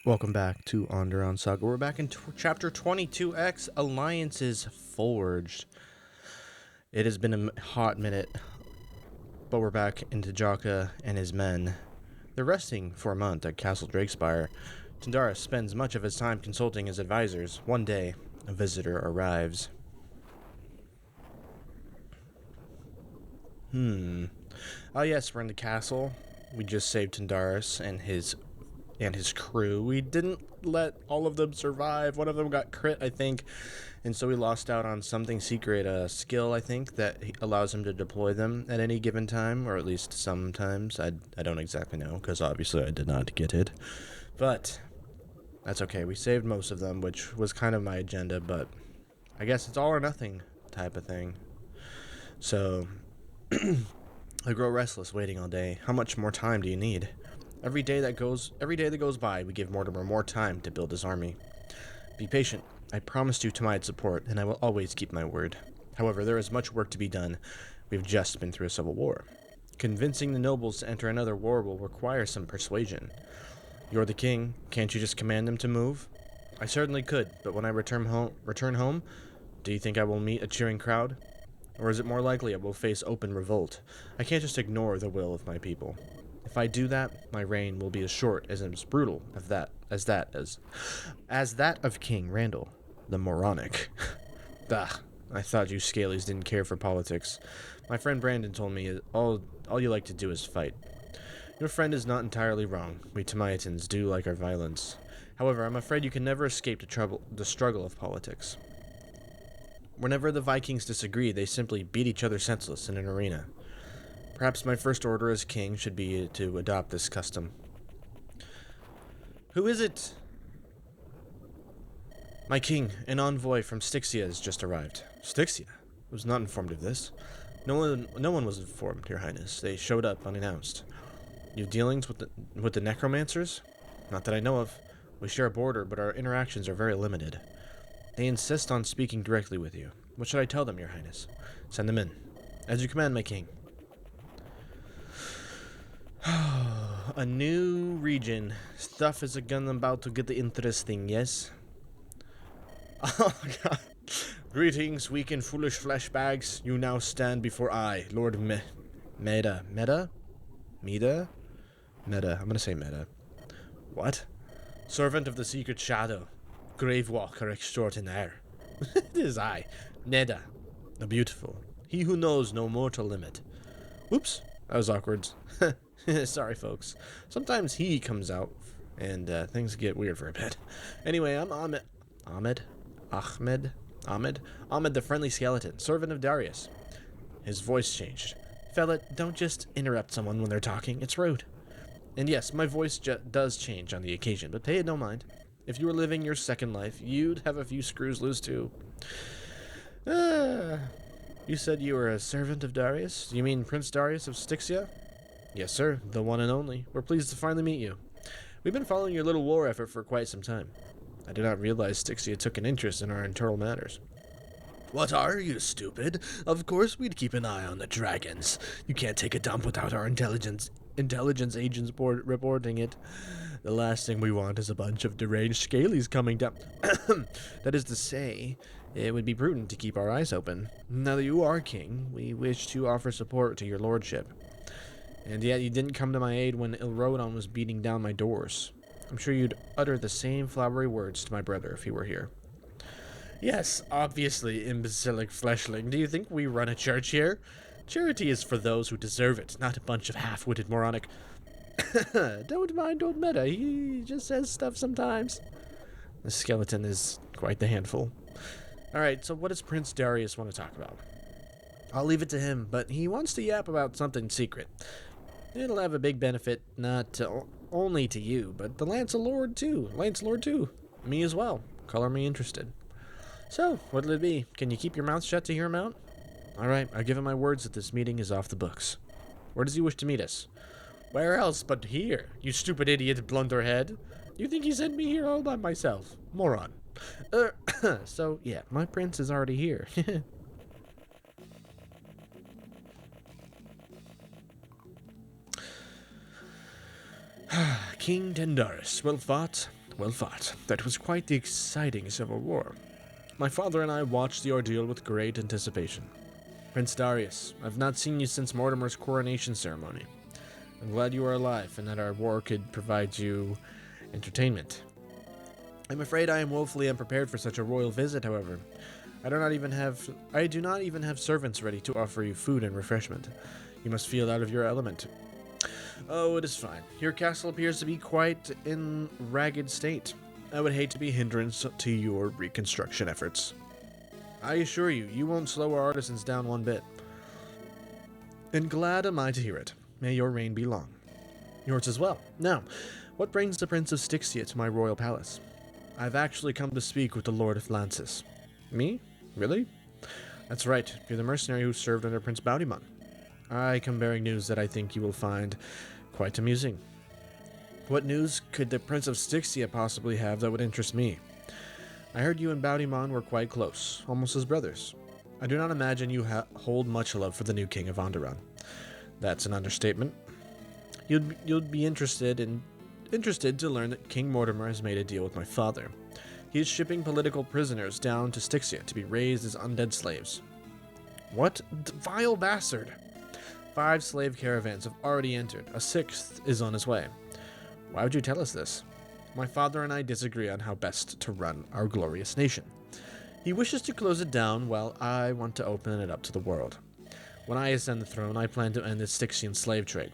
Welcome back to Andaron Saga. We're back in chapter 22X, Alliances Forged. It has been a hot minute, but we're back into Jakka and his men. They're resting for a month at Castle Drakespire. Tandaris spends much of his time consulting his advisors. One day, a visitor arrives. Oh yes, we're in the castle. We just saved Tandaris and his crew. We didn't let all of them survive. One of them got crit, I think, and so we lost out on something secret, a skill, I think, that allows him to deploy them at any given time, or at least sometimes. I don't exactly know, because obviously I did not get it. But that's okay. We saved most of them, which was kind of my agenda, but I guess it's all or nothing type of thing. So I grow restless waiting all day. How much more time do you need? Every day that goes by, we give Mortimer more time to build his army. Be patient. I promised you Tamide's support, and I will always keep my word. However, there is much work to be done. We've just been through a civil war. Convincing the nobles to enter another war will require some persuasion. You're the king. Can't you just command them to move? I certainly could, but when I return home, do you think I will meet a cheering crowd? Or is it more likely I will face open revolt? I can't just ignore the will of my people. If I do that, my reign will be as short and as brutal as that of King Randall, the moronic. Bah, I thought you Scalies didn't care for politics. My friend Brandon told me all you like to do is fight. Your friend is not entirely wrong. We Tamiatans do like our violence. However, I'm afraid you can never escape the struggle of politics. Whenever the Vikings disagree, they simply beat each other senseless in an arena. Perhaps my first order as king should be to adopt this custom. Who is it? My king, an envoy from Styxia has just arrived. Styxia? I was not informed of this. No one was informed, Your Highness. They showed up unannounced. You have dealings with the necromancers? Not that I know of. We share a border, but our interactions are very limited. They insist on speaking directly with you. What should I tell them, Your Highness? Send them in. As you command, my king. A new region. Stuff is about to get interesting, yes? Oh, God. Greetings, weak and foolish flesh bags. You now stand before I, Lord Meda. Meda? Meda? Meda. I'm gonna say Meda. What? Servant of the secret shadow. Gravewalker extraordinaire. It is I, Neda, the beautiful. He who knows no mortal limit. Oops, that was awkward. Sorry, folks. Sometimes he comes out, and things get weird for a bit. Anyway, I'm Ahmed, the friendly skeleton, servant of Darius. His voice changed. Fella, don't just interrupt someone when they're talking. It's rude. And yes, my voice does change on the occasion, but pay it no mind. If you were living your second life, you'd have a few screws loose too. You said you were a servant of Darius? Do you mean Prince Darius of Styxia? Yes, sir, the one and only. We're pleased to finally meet you. We've been following your little war effort for quite some time. I did not realize Styxia took an interest in our internal matters. What are you, stupid? Of course we'd keep an eye on the dragons. You can't take a dump without our intelligence agents reporting it. The last thing we want is a bunch of deranged scalies coming down. That is to say, it would be prudent to keep our eyes open. Now that you are king, we wish to offer support to your lordship. And yet you didn't come to my aid when Ilrodon was beating down my doors. I'm sure you'd utter the same flowery words to my brother if he were here. Yes, obviously, imbecilic fleshling. Do you think we run a church here? Charity is for those who deserve it, not a bunch of half-witted moronic... Don't mind old Meta, he just says stuff sometimes. The skeleton is quite the handful. Alright, so what does Prince Darius want to talk about? I'll leave it to him, but he wants to yap about something secret. It'll have a big benefit, not only to you, but the Lance Lord too. Me as well. Color me interested. So, what'll it be? Can you keep your mouth shut to hear him out? Alright, I give him my words that this meeting is off the books. Where does he wish to meet us? Where else but here, you stupid idiot blunderhead? You think he sent me here all by myself? Moron. So, yeah, my prince is already here. King Tandaris, well fought. Well fought. That was quite the exciting civil war. My father and I watched the ordeal with great anticipation. Prince Darius, I've not seen you since Mortimer's coronation ceremony. I'm glad you are alive and that our war could provide you entertainment. I'm afraid I am woefully unprepared for such a royal visit, however. I do not even have servants ready to offer you food and refreshment. You must feel out of your element. Oh, it is fine. Your castle appears to be quite in ragged state. I would hate to be a hindrance to your reconstruction efforts. I assure you, you won't slow our artisans down one bit. And glad am I to hear it. May your reign be long. Yours as well. Now, what brings the Prince of Styxia to my royal palace? I've actually come to speak with the Lord of Lances. Me? Really? That's right. You're the mercenary who served under Prince Bountyman. I come bearing news that I think you will find quite amusing. What news could the Prince of Styxia possibly have that would interest me? I heard you and Bountyman were quite close, almost as brothers. I do not imagine you hold much love for the new king of Andaron. That's an understatement. You'd be interested to learn that King Mortimer has made a deal with my father. He is shipping political prisoners down to Styxia to be raised as undead slaves. What? Vile bastard! 5 slave caravans have already entered. A 6th is on his way. Why would you tell us this? My father and I disagree on how best to run our glorious nation. He wishes to close it down while I want to open it up to the world. When I ascend the throne, I plan to end the Styxian slave trade.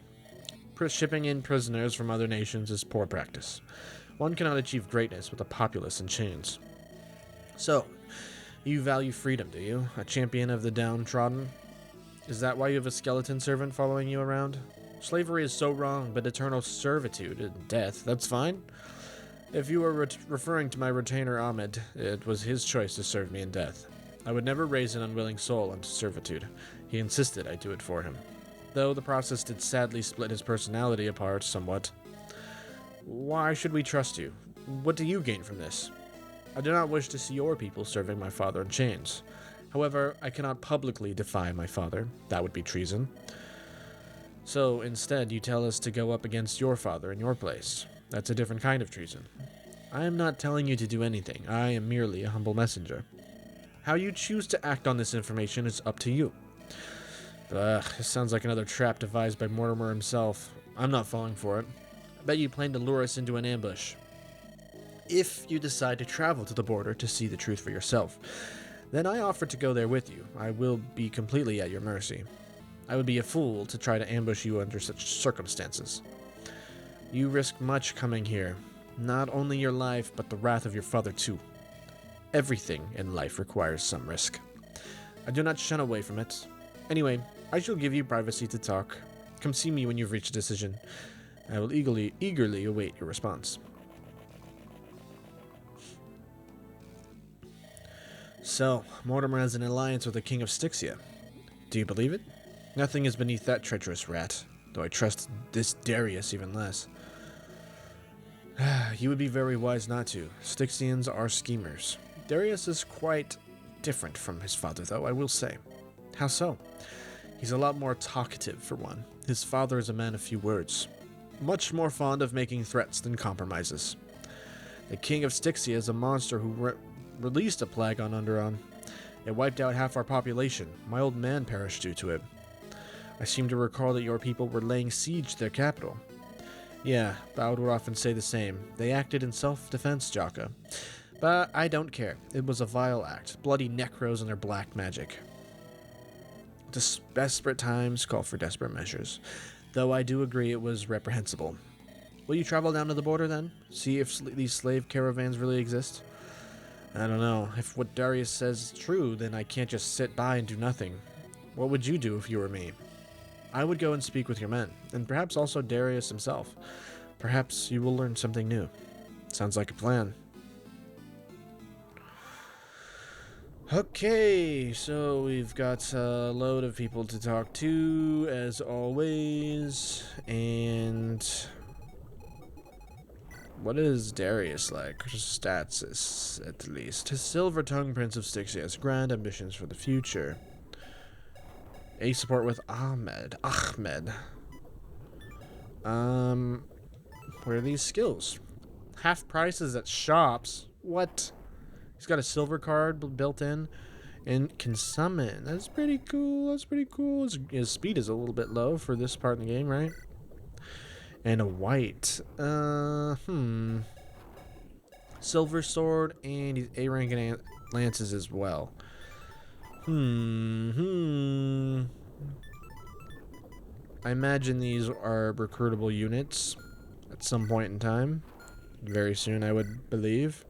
Shipping in prisoners from other nations is poor practice. One cannot achieve greatness with a populace in chains. So, you value freedom, do you? A champion of the downtrodden? Is that why you have a skeleton servant following you around? Slavery is so wrong, but eternal servitude and death, that's fine. If you were referring to my retainer Ahmed, it was his choice to serve me in death. I would never raise an unwilling soul into servitude. He insisted I do it for him. Though the process did sadly split his personality apart somewhat. Why should we trust you? What do you gain from this? I do not wish to see your people serving my father in chains. However, I cannot publicly defy my father. That would be treason. So, instead, you tell us to go up against your father in your place. That's a different kind of treason. I am not telling you to do anything. I am merely a humble messenger. How you choose to act on this information is up to you. This sounds like another trap devised by Mortimer himself. I'm not falling for it. I bet you plan to lure us into an ambush. If you decide to travel to the border to see the truth for yourself, then I offer to go there with you. I will be completely at your mercy. I would be a fool to try to ambush you under such circumstances. You risk much coming here. Not only your life, but the wrath of your father too. Everything in life requires some risk. I do not shun away from it. Anyway, I shall give you privacy to talk. Come see me when you've reached a decision. I will eagerly await your response. So, Mortimer has an alliance with the King of Styxia. Do you believe it? Nothing is beneath that treacherous rat, though I trust this Darius even less. You would be very wise not to. Styxians are schemers. Darius is quite different from his father, though, I will say. How so? He's a lot more talkative, for one. His father is a man of few words. Much more fond of making threats than compromises. The King of Styxia is a monster who released a plague on Andaron. It wiped out half our population. My old man perished due to it. I seem to recall that your people were laying siege to their capital. Yeah, Bowd would often say the same. They acted in self-defense, Jakka. But I don't care. It was a vile act. Bloody necros and their black magic. Desperate times call for desperate measures. Though I do agree it was reprehensible. Will you travel down to the border then? See if these slave caravans really exist? I don't know. If what Darius says is true, then I can't just sit by and do nothing. What would you do if you were me? I would go and speak with your men, and perhaps also Darius himself. Perhaps you will learn something new. Sounds like a plan. Okay, so we've got a load of people to talk to, as always, and what is Darius like? Stats, at least. His silver-tongued Prince of Styxia has grand ambitions for the future. A support with Ahmed. What are these skills? Half prices at shops. What? He's got a silver card built in and can summon. That's pretty cool. That's pretty cool. His speed is a little bit low for this part in the game, right? And a white. Silver sword, and he's A rank and lances as well. I imagine these are recruitable units at some point in time. Very soon, I would believe.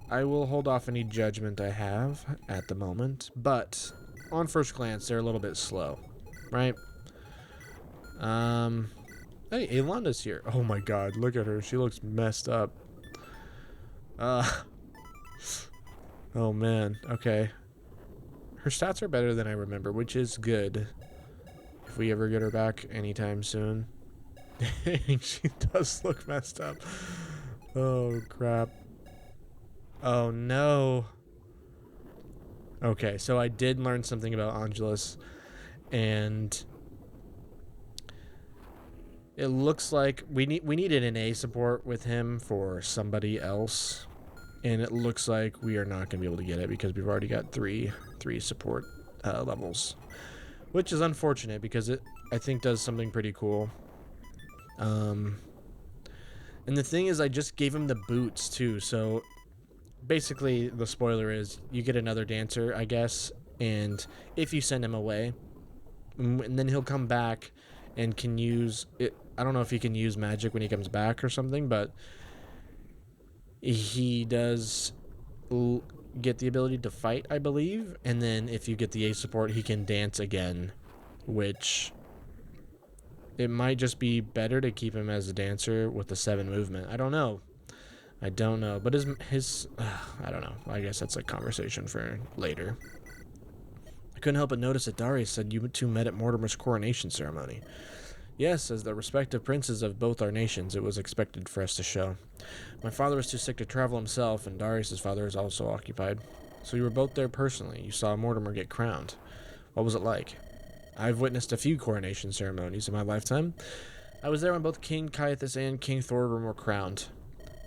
I will hold off any judgment I have at the moment, but on first glance, they're a little bit slow, right? Hey, Alanda's here. Oh my god, look at her. She looks messed up. Oh man, okay. Her stats are better than I remember, which is good. If we ever get her back anytime soon. Dang, she does look messed up. Oh, crap. Oh, no. Okay, so I did learn something about Angelus, and it looks like we needed an A support with him for somebody else, and it looks like we are not going to be able to get it because we've already got three support levels, which is unfortunate because it, I think, does something pretty cool. And the thing is, I just gave him the boots too, so basically the spoiler is you get another dancer, I guess, and if you send him away, and then he'll come back and can use it. I don't know if he can use magic when he comes back or something, but he does get the ability to fight, I believe, and then if you get the A support, he can dance again, which it might just be better to keep him as a dancer with the 7 movement. I don't know, but his I don't know. I guess that's a conversation for later. I couldn't help but notice that Darius said you two met at Mortimer's coronation ceremony. Yes, as the respective princes of both our nations, it was expected for us to show. My father was too sick to travel himself, and Darius's father is also occupied. So you were both there personally. You saw Mortimer get crowned. What was it like? I've witnessed a few coronation ceremonies in my lifetime. I was there when both King Caiaphas and King Thorgrim were crowned.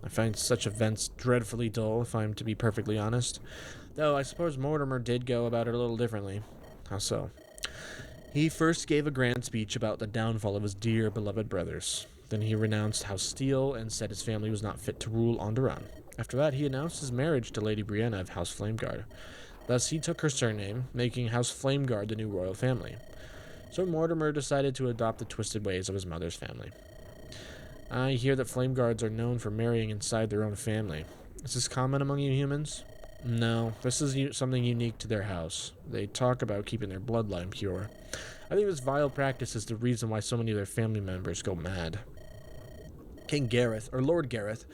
I find such events dreadfully dull, if I'm to be perfectly honest. Though I suppose Mortimer did go about it a little differently. How so? He first gave a grand speech about the downfall of his dear beloved brothers. Then he renounced House Steel and said his family was not fit to rule Andaron. After that, he announced his marriage to Lady Brianna of House Flameguard. Thus, he took her surname, making House Flameguard the new royal family. So Mortimer decided to adopt the twisted ways of his mother's family. I hear that Flameguards are known for marrying inside their own family. Is this common among you humans? No, this is something unique to their house. They talk about keeping their bloodline pure. I think this vile practice is the reason why so many of their family members go mad. King Gareth, or Lord Gareth,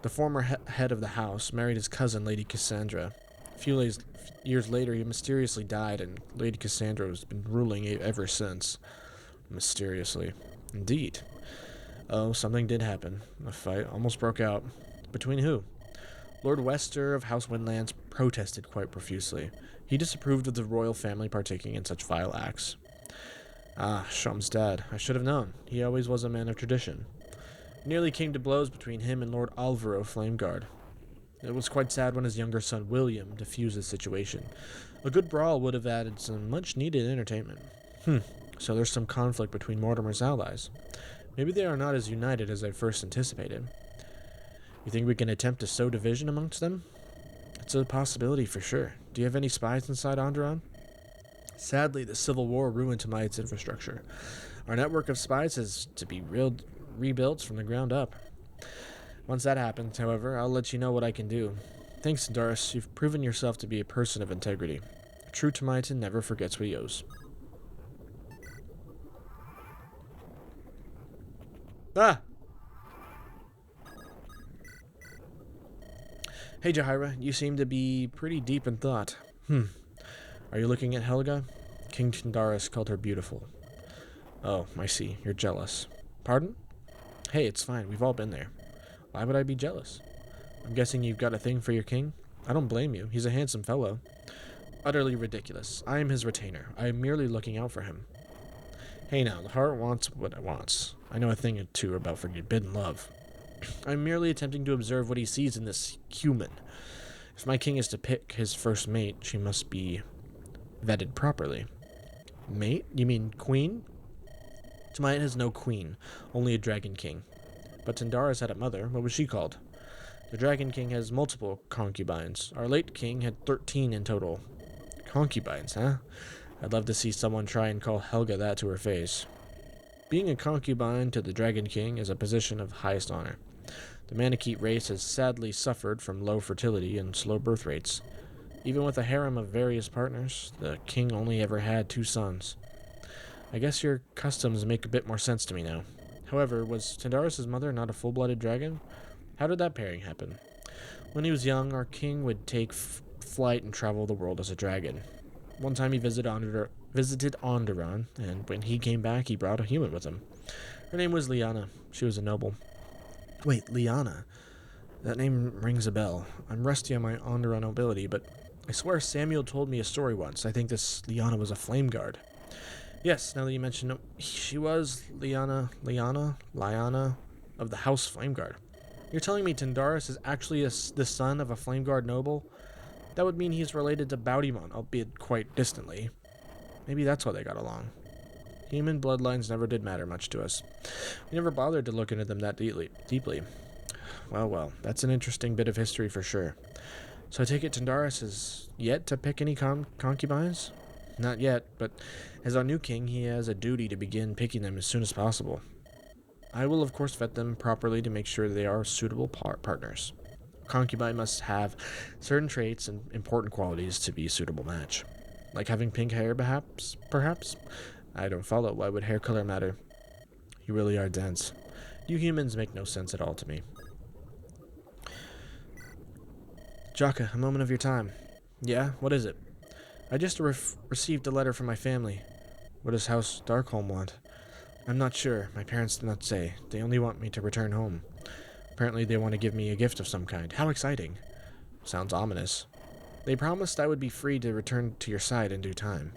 the former head of the house, married his cousin, Lady Cassandra. A few years later, he mysteriously died, and Lady Cassandra has been ruling ever since. Mysteriously. Indeed. Oh, something did happen. A fight almost broke out. Between who? Lord Wester of House Windlands protested quite profusely. He disapproved of the royal family partaking in such vile acts. Ah, Shum's dad. I should have known. He always was a man of tradition. It nearly came to blows between him and Lord Alvaro Flameguard. It was quite sad when his younger son William diffused the situation. A good brawl would have added some much-needed entertainment. So there's some conflict between Mortimer's allies. Maybe they are not as united as I first anticipated. You think we can attempt to sow division amongst them? It's a possibility for sure. Do you have any spies inside Andaron? Sadly, the Civil War ruined Timaeus' infrastructure. Our network of spies has to be rebuilt from the ground up. Once that happens, however, I'll let you know what I can do. Thanks, Doris. You've proven yourself to be a person of integrity. A true Timaean never forgets what he owes. Ah! Hey, Jahira, you seem to be pretty deep in thought. Are you looking at Helga? King Tindaris called her beautiful. Oh, I see. You're jealous. Pardon? Hey, it's fine. We've all been there. Why would I be jealous? I'm guessing you've got a thing for your king? I don't blame you. He's a handsome fellow. Utterly ridiculous. I am his retainer. I am merely looking out for him. Hey now, the heart wants what it wants. I know a thing or two about forbidden love. I'm merely attempting to observe what he sees in this human. If my king is to pick his first mate, she must be vetted properly. Mate? You mean queen? Tamaya has no queen, only a dragon king. But Tyndaris had a mother. What was she called? The dragon king has multiple concubines. Our late king had 13 in total. Concubines, huh? I'd love to see someone try and call Helga that to her face. Being a concubine to the Dragon King is a position of highest honor. The Manakete race has sadly suffered from low fertility and slow birth rates. Even with a harem of various partners, the king only ever had 2 sons. I guess your customs make a bit more sense to me now. However, was Tyndaris' mother not a full-blooded dragon? How did that pairing happen? When he was young, our king would take flight and travel the world as a dragon. One time he visited Andaron, and when he came back, he brought a human with him. Her name was Liana. She was a noble. Wait, Liana? That name rings a bell. I'm rusty on my Andaron nobility, but I swear Samuel told me a story once. I think this Liana was a flame guard. Yes, now that you mention it, she was Liana of the House Flame Guard. You're telling me Tyndaris is actually the son of a flame guard noble? That would mean he's related to Baudimon, albeit quite distantly. Maybe that's why they got along. Human bloodlines never did matter much to us. We never bothered to look into them that deeply. Well, that's an interesting bit of history for sure. So I take it Tyndaris has yet to pick any concubines? Not yet, but as our new king, he has a duty to begin picking them as soon as possible. I will of course vet them properly to make sure they are suitable partners. A concubine must have certain traits and important qualities to be a suitable match. Like having pink hair, perhaps? I don't follow. Why would hair color matter? You really are dense. You humans make no sense at all to me. Jakka, a moment of your time. Yeah, what is it? I just received a letter from my family. What does House Darkholm want? I'm not sure. My parents did not say. They only want me to return home. Apparently they want to give me a gift of some kind. How exciting. Sounds ominous. They promised I would be free to return to your side in due time.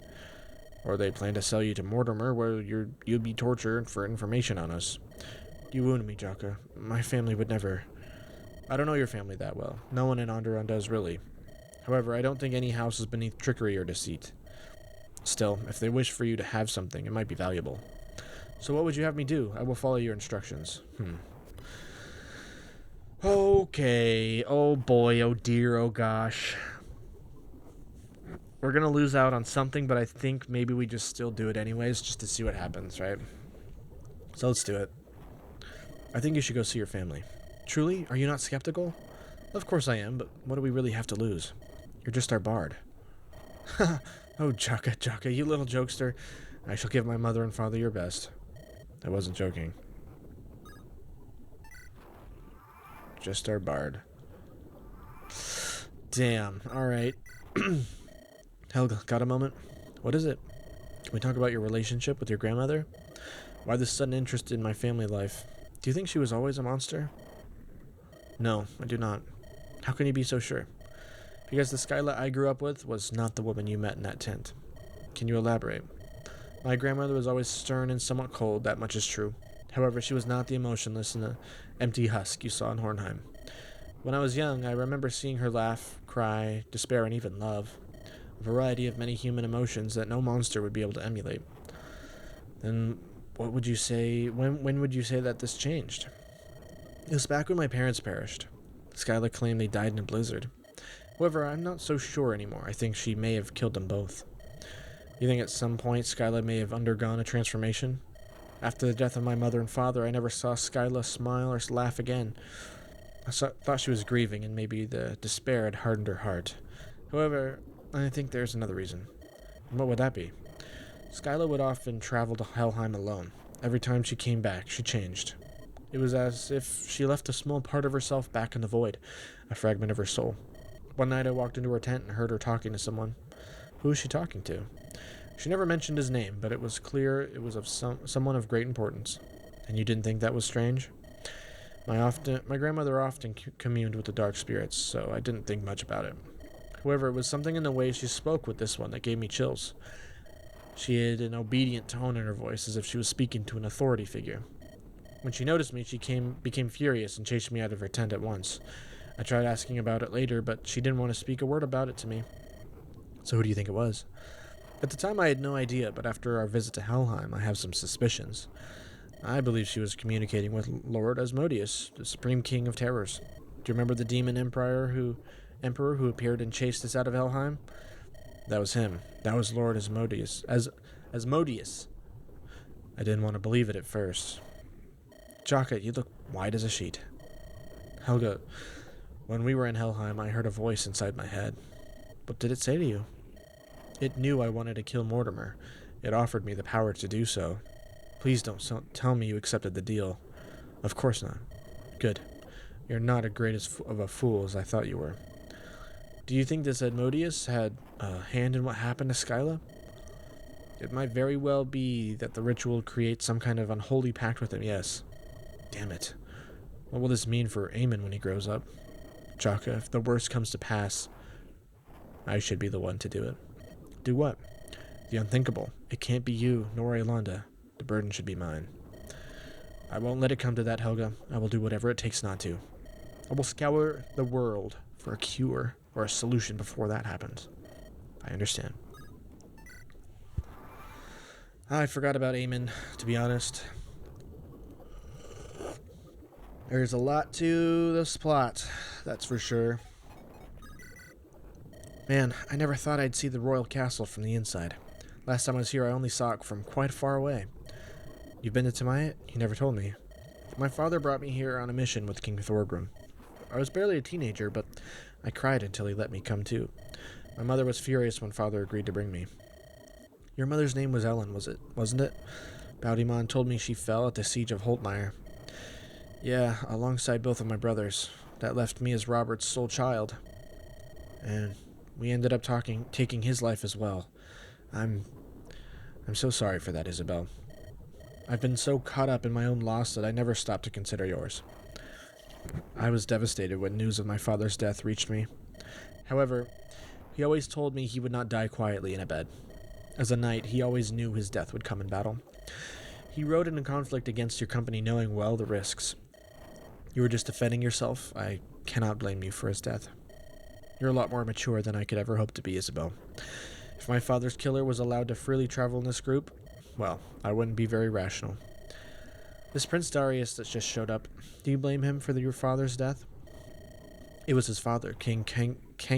Or they plan to sell you to Mortimer, where you'd be tortured for information on us. You wound me, Jakka. My family would never... I don't know your family that well. No one in Andaron does, really. However, I don't think any house is beneath trickery or deceit. Still, if they wish for you to have something, it might be valuable. So what would you have me do? I will follow your instructions. Okay. Oh boy, oh dear, oh gosh. We're gonna lose out on something, but I think maybe we just still do it anyways, just to see what happens, right? So let's do it. I think you should go see your family. Truly? Are you not skeptical? Of course I am, but what do we really have to lose? You're just our bard. Oh, Jakka, you little jokester. I shall give my mother and father your best. I wasn't joking. Just our bard. Damn. Alright. Helga, got a moment? What is it? Can we talk about your relationship with your grandmother? Why this sudden interest in my family life? Do you think she was always a monster? No, I do not. How can you be so sure? Because the Skyla I grew up with was not the woman you met in that tent. Can you elaborate? My grandmother was always stern and somewhat cold, that much is true. However, she was not the emotionless and empty husk you saw in Hornheim. When I was young, I remember seeing her laugh, cry, despair, and even love. A variety of many human emotions that no monster would be able to emulate. Then, what would you say, when would you say that this changed? It was back when my parents perished. Skyla claimed they died in a blizzard. However, I'm not so sure anymore. I think she may have killed them both. You think at some point Skyla may have undergone a transformation? After the death of my mother and father, I never saw Skyla smile or laugh again. I thought she was grieving, and maybe the despair had hardened her heart. However, I think there's another reason. And what would that be? Skyla would often travel to Helheim alone. Every time she came back, she changed. It was as if she left a small part of herself back in the void, a fragment of her soul. One night I walked into her tent and heard her talking to someone. Who was she talking to? She never mentioned his name, but it was clear it was of someone of great importance. And you didn't think that was strange? My grandmother often communed with the dark spirits, so I didn't think much about it. However, it was something in the way she spoke with this one that gave me chills. She had an obedient tone in her voice, as if she was speaking to an authority figure. When she noticed me, she became furious and chased me out of her tent at once. I tried asking about it later, but she didn't want to speak a word about it to me. So who do you think it was? At the time, I had no idea, but after our visit to Helheim, I have some suspicions. I believe she was communicating with Lord Asmodeus, the Supreme King of Terrors. Do you remember the demon emperor who appeared and chased us out of Helheim? That was him. That was Lord Asmodeus. Asmodeus. I didn't want to believe it at first. Jakka, you look white as a sheet. Helga, when we were in Helheim, I heard a voice inside my head. What did it say to you? It knew I wanted to kill Mortimer. It offered me the power to do so. Please don't tell me you accepted the deal. Of course not. Good. You're not as great of a fool as I thought you were. Do you think this Asmodeus had a hand in what happened to Skyla? It might very well be that the ritual creates some kind of unholy pact with him, yes. Damn it. What will this mean for Eamon when he grows up? Jakka, if the worst comes to pass, I should be the one to do it. Do what? The unthinkable. It can't be you, nor Aelanda. The burden should be mine. I won't let it come to that, Helga. I will do whatever it takes not to. I will scour the world for a cure or a solution before that happens. I understand. I forgot about Eamon, to be honest. There's a lot to this plot, that's for sure. Man, I never thought I'd see the royal castle from the inside. Last time I was here, I only saw it from quite far away. You've been to Tiamat? You never told me. My father brought me here on a mission with King Thorgrim. I was barely a teenager, but I cried until he let me come too. My mother was furious when father agreed to bring me. Your mother's name was Ellen, wasn't it? Baudimon told me she fell at the siege of Holtmire. Yeah, alongside both of my brothers. That left me as Robert's sole child. And we ended up taking his life as well. I'm so sorry for that, Isabel. I've been so caught up in my own loss that I never stopped to consider yours. I was devastated when news of my father's death reached me. However, he always told me he would not die quietly in a bed. As a knight, he always knew his death would come in battle. He rode in a conflict against your company knowing well the risks. You were just defending yourself. I cannot blame you for his death. You're a lot more mature than I could ever hope to be, Isabel. If my father's killer was allowed to freely travel in this group, well, I wouldn't be very rational. This Prince Darius that just showed up, do you blame him for your father's death? It was his father, King Kongux.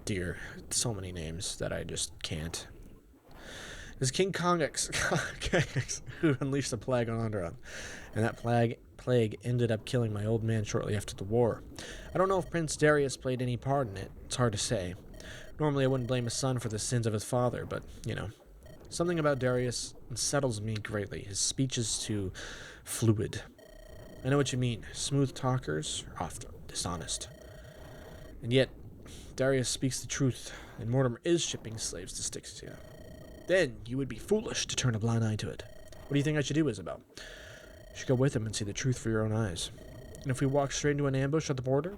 Dear, so many names that I just can't. It's King Kongux who unleashed the plague on Andaron, and that plague ended up killing my old man shortly after the war. I don't know if Prince Darius played any part in it. It's hard to say. Normally I wouldn't blame a son for the sins of his father, but, something about Darius unsettles me greatly. His speech is too fluid. I know what you mean. Smooth talkers are often dishonest. And yet, Darius speaks the truth, and Mortimer is shipping slaves to Styxia. Then you would be foolish to turn a blind eye to it. What do you think I should do, Isabel? You should go with him and see the truth for your own eyes. And if we walk straight into an ambush at the border,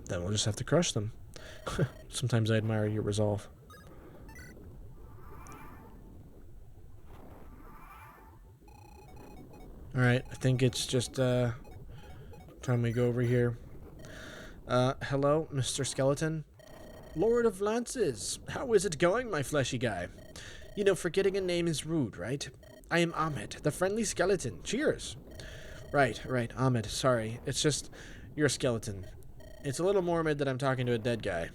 then we'll just have to crush them. Sometimes I admire your resolve. Alright, I think it's just time we go over here. Hello, Mr. Skeleton? Lord of Lances, how is it going, my fleshy guy? Forgetting a name is rude, right? I am Ahmed, the friendly skeleton. Cheers! Right, Ahmed, sorry. It's just, you're a skeleton. It's a little morbid that I'm talking to a dead guy.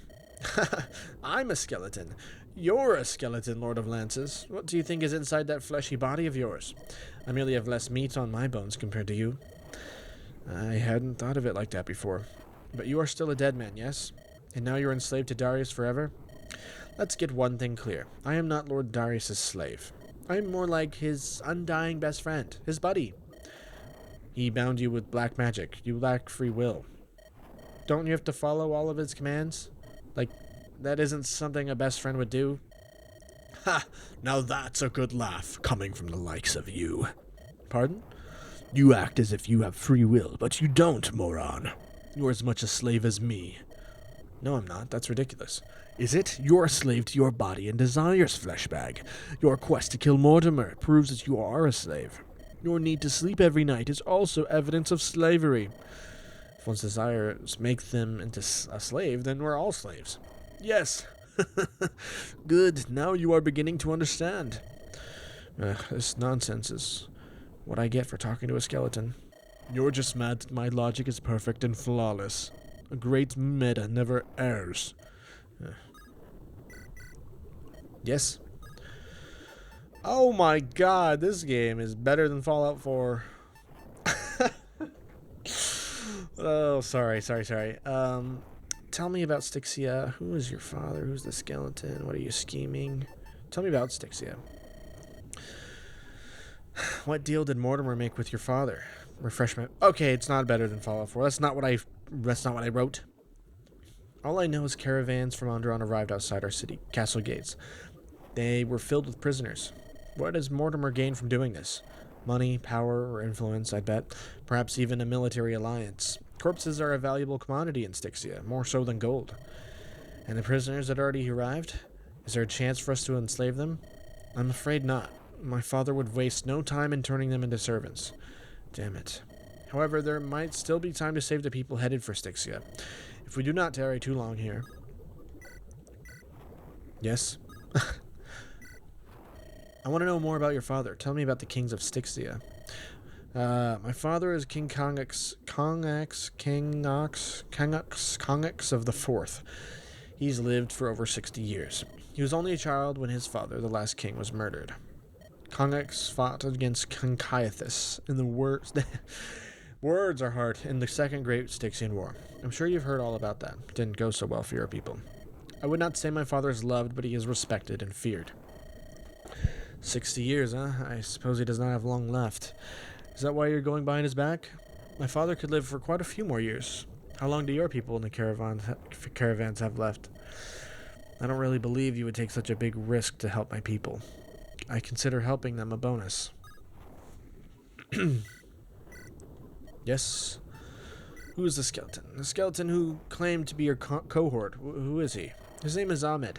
I'm a skeleton. You're a skeleton, Lord of Lances. What do you think is inside that fleshy body of yours? I merely have less meat on my bones compared to you. I hadn't thought of it like that before. But you are still a dead man, yes? And now you're enslaved to Darius forever? Let's get one thing clear. I am not Lord Darius' slave. I am more like his undying best friend, his buddy. He bound you with black magic. You lack free will. Don't you have to follow all of his commands? That isn't something a best friend would do? Ha! Now that's a good laugh, coming from the likes of you. Pardon? You act as if you have free will, but you don't, moron. You're as much a slave as me. No, I'm not. That's ridiculous. Is it? You're a slave to your body and desires, fleshbag. Your quest to kill Mortimer proves that you are a slave. Your need to sleep every night is also evidence of slavery. If one's desires make them into a slave, then we're all slaves. Yes. Good. Now you are beginning to understand. This nonsense is what I get for talking to a skeleton. You're just mad that my logic is perfect and flawless. A great meta never errs. Yes? Oh my god, this game is better than Fallout 4. Oh, sorry. Tell me about Styxia. Who is your father? Who's the skeleton? What are you scheming? Tell me about Styxia. What deal did Mortimer make with your father? Refreshment. Okay, it's not better than Fallout 4. That's not what I wrote. All I know is caravans from Andaron arrived outside our city, castle gates. They were filled with prisoners. What does Mortimer gain from doing this? Money, power, or influence, I bet. Perhaps even a military alliance. Corpses are a valuable commodity in Styxia, more so than gold. And the prisoners that already arrived? Is there a chance for us to enslave them? I'm afraid not. My father would waste no time in turning them into servants. Damn it. However, there might still be time to save the people headed for Styxia, if we do not tarry too long here. Yes? I want to know more about your father. Tell me about the kings of Styxia. My father is King Kongax of the Fourth. He's lived for over 60 years. He was only a child when his father, the last king, was murdered. Kongax fought against King Caiaphas in the words are hard in the Second Great Styxian War. I'm sure you've heard all about that. It didn't go so well for your people. I would not say my father is loved, but he is respected and feared. 60 years, huh? I suppose he does not have long left. Is that why you're going behind his back? My father could live for quite a few more years. How long do your people in the caravans have left? I don't really believe you would take such a big risk to help my people. I consider helping them a bonus. Yes? Who is the skeleton? The skeleton who claimed to be your cohort. Who is he? His name is Ahmed.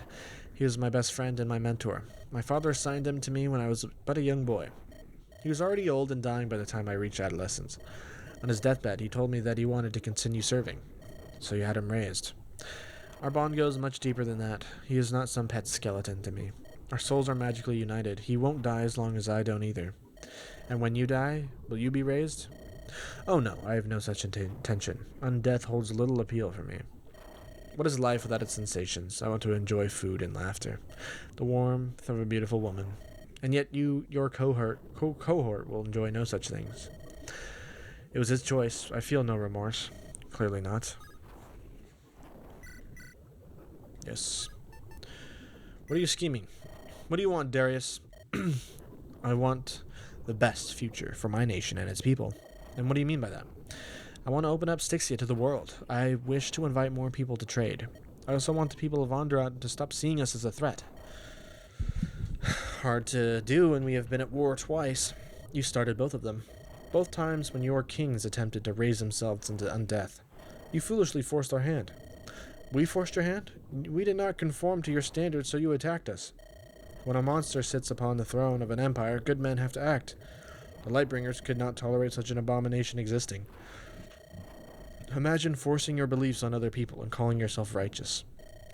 He was my best friend and my mentor. My father assigned him to me when I was but a young boy. He was already old and dying by the time I reached adolescence. On his deathbed, he told me that he wanted to continue serving. So you had him raised. Our bond goes much deeper than that. He is not some pet skeleton to me. Our souls are magically united. He won't die as long as I don't either. And when you die, will you be raised? Oh no, I have no such intention. Undeath holds little appeal for me. What is life without its sensations? I want to enjoy food and laughter, the warmth of a beautiful woman. And yet your cohort will enjoy no such things. It was his choice. I feel no remorse. Clearly not. Yes. What are you scheming? What do you want, Darius? I want the best future for my nation and its people. And what do you mean by that? I want to open up Styxia to the world. I wish to invite more people to trade. I also want the people of Andaron to stop seeing us as a threat. Hard to do when we have been at war twice. You started both of them. Both times when your kings attempted to raise themselves into undeath. You foolishly forced our hand. We forced your hand? We did not conform to your standards, so you attacked us. When a monster sits upon the throne of an empire, good men have to act. The Lightbringers could not tolerate such an abomination existing. Imagine forcing your beliefs on other people and calling yourself righteous.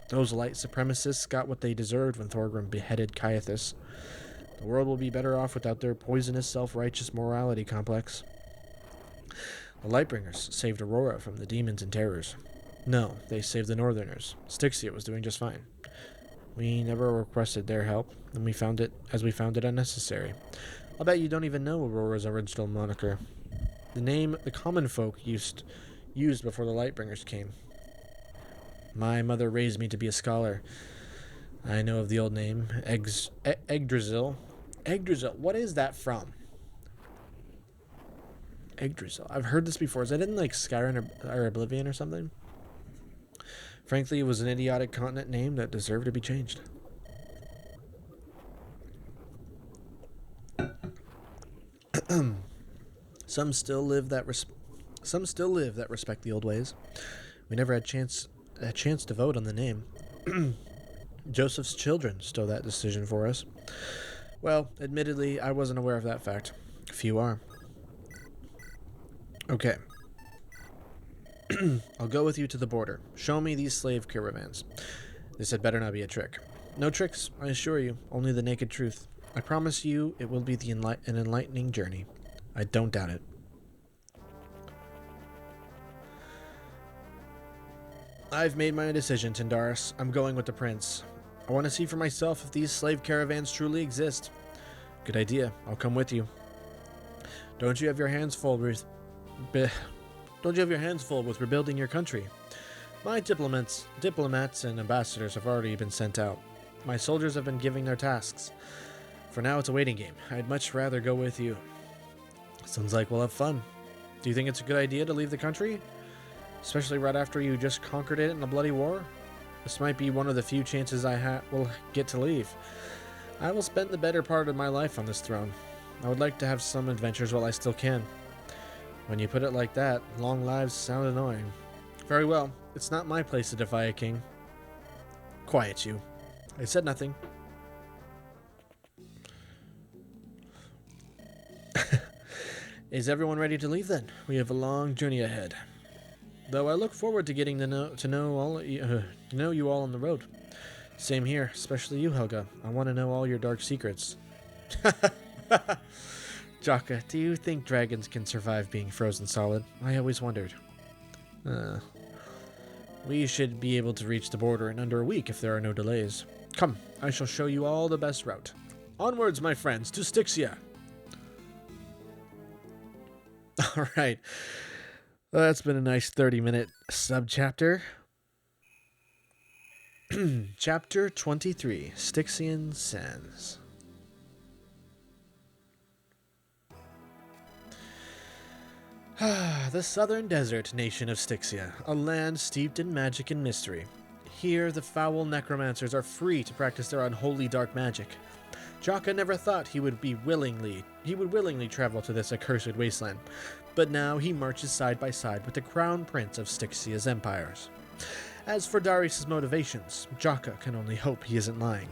Those light supremacists got what they deserved when Thorgrim beheaded Caiaphas. The world will be better off without their poisonous, self-righteous morality complex. The Lightbringers saved Aurora from the demons and terrors. No, they saved the Northerners. Styxia was doing just fine. We never requested their help, and we found it unnecessary. I'll bet you don't even know Aurora's original moniker. The name the common folk used before the Lightbringers came. My mother raised me to be a scholar. I know of the old name, Yggdrasil. Yggdrasil, what is that from? Yggdrasil. I've heard this before. Is that in like Skyrim or Oblivion or something? Frankly, it was an idiotic continent name that deserved to be changed. Some still live that respect the old ways. We never had chance a chance to vote on the name. Joseph's children stole that decision for us. Well, admittedly, I wasn't aware of that fact. Few are. Okay. I'll go with you to the border. Show me these slave caravans. This had better not be a trick. No tricks, I assure you. Only the naked truth. I promise you it will be an enlightening journey. I don't doubt it. I've made my decision, Tindaris. I'm going with the prince. I want to see for myself if these slave caravans truly exist. Good idea. I'll come with you. Don't you have your hands full with rebuilding your country? My diplomats and ambassadors have already been sent out. My soldiers have been giving their tasks. For now, it's a waiting game. I'd much rather go with you. Sounds like we'll have fun. Do you think it's a good idea to leave the country? Especially right after you just conquered it in a bloody war? This might be one of the few chances I will get to leave. I will spend the better part of my life on this throne. I would like to have some adventures while I still can. When you put it like that, long lives sound annoying. Very well. It's not my place to defy a king. Quiet you. I said nothing. Is everyone ready to leave then? We have a long journey ahead. Though I look forward to getting to know you all on the road. Same here, especially you, Helga. I want to know all your dark secrets. Jakka, do you think dragons can survive being frozen solid? I always wondered. We should be able to reach the border in under a week if there are no delays. Come, I shall show you all the best route. Onwards, my friends, to Styxia. All right. Well, that's been a nice 30-minute sub-chapter. Chapter 23, Styxian Sands. The southern desert nation of Styxia, a land steeped in magic and mystery. Here, the foul necromancers are free to practice their unholy dark magic. Jakka never thought he would willingly travel to this accursed wasteland, but now he marches side by side with the crown prince of Styxia's empires. As for Darius' motivations, Jakka can only hope he isn't lying.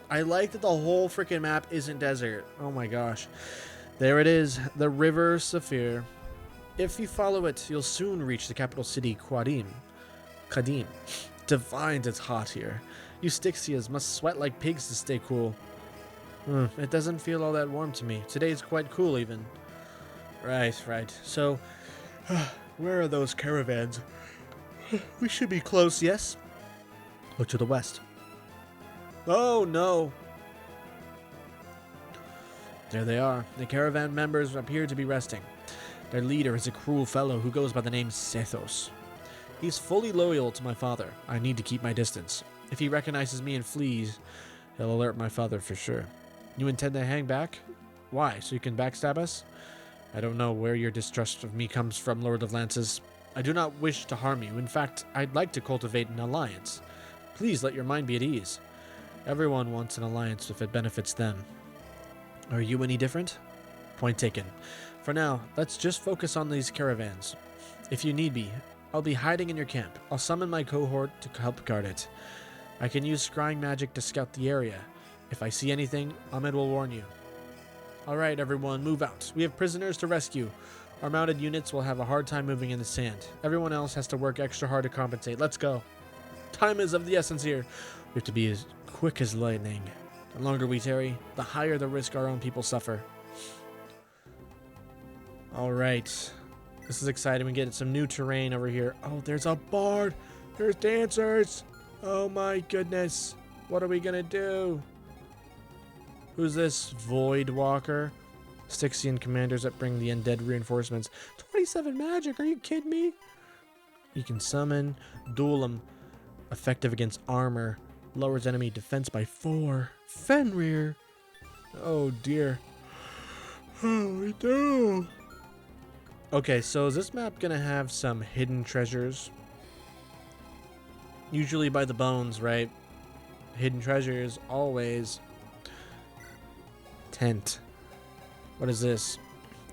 I like that the whole freaking map isn't desert. Oh my gosh. There it is, the River Saphir. If you follow it, you'll soon reach the capital city, Kadim. Divine, it's hot here. You Styxians must sweat like pigs to stay cool. It doesn't feel all that warm to me. Today's quite cool even. Right. So, where are those caravans? We should be close, yes? Look to the west. Oh, no. There they are. The caravan members appear to be resting. Their leader is a cruel fellow who goes by the name Sethos. He's fully loyal to my father. I need to keep my distance. If he recognizes me and flees, he'll alert my father for sure. You intend to hang back? Why, so you can backstab us? I don't know where your distrust of me comes from, Lord of Lances. I do not wish to harm you. In fact, I'd like to cultivate an alliance. Please let your mind be at ease. Everyone wants an alliance if it benefits them. Are you any different? Point taken. For now, let's just focus on these caravans. If you need me, I'll be hiding in your camp. I'll summon my cohort to help guard it. I can use scrying magic to scout the area. If I see anything, Ahmed will warn you. Alright everyone, move out. We have prisoners to rescue. Our mounted units will have a hard time moving in the sand. Everyone else has to work extra hard to compensate. Let's go. Time is of the essence here. We have to be as quick as lightning. The longer we tarry, the higher the risk our own people suffer. Alright. This is exciting. We get some new terrain over here. Oh, there's a bard. There's dancers. Oh my goodness. What are we gonna do? Who's this? Void Walker? Styxian commanders that bring the undead reinforcements. 27 magic, are you kidding me? You can summon Duelam. Effective against armor. Lowers enemy defense by 4. Fenrir. Oh dear. Oh no. Okay, so is this map gonna have some hidden treasures? Usually by the bones, right? Hidden treasures, always. Tent. What is this?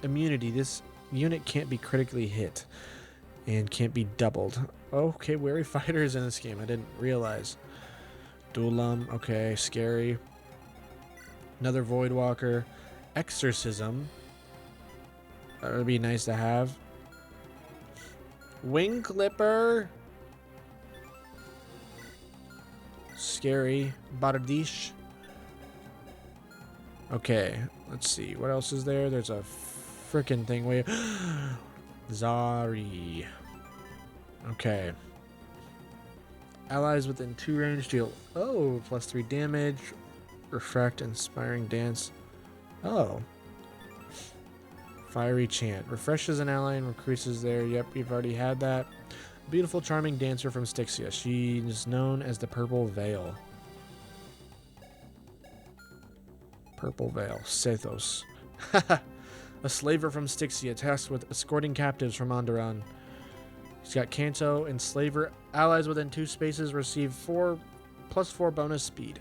immunity. This unit can't be critically hit and can't be doubled. Okay, wary fighters in this game. I didn't realize. Duelam. Okay, scary. Another Void Walker. Exorcism. That would be nice to have. Wing Clipper. Scary. Bardiche. Okay, let's see. What else is there? There's a frickin' thing. Wait. Zari. Okay. Allies within 2 range deal. Oh, +3 damage. Refract, Inspiring Dance. Oh. Fiery Chant. Refreshes an ally and increases there. Yep, we've already had that. Beautiful, charming dancer from Styxia. She is known as the Purple Veil. Purple Veil. Sethos. A slaver from Styxia tasked with escorting captives from Andaron. He's got Kanto and Slaver. Allies within 2 spaces receive +4 bonus speed.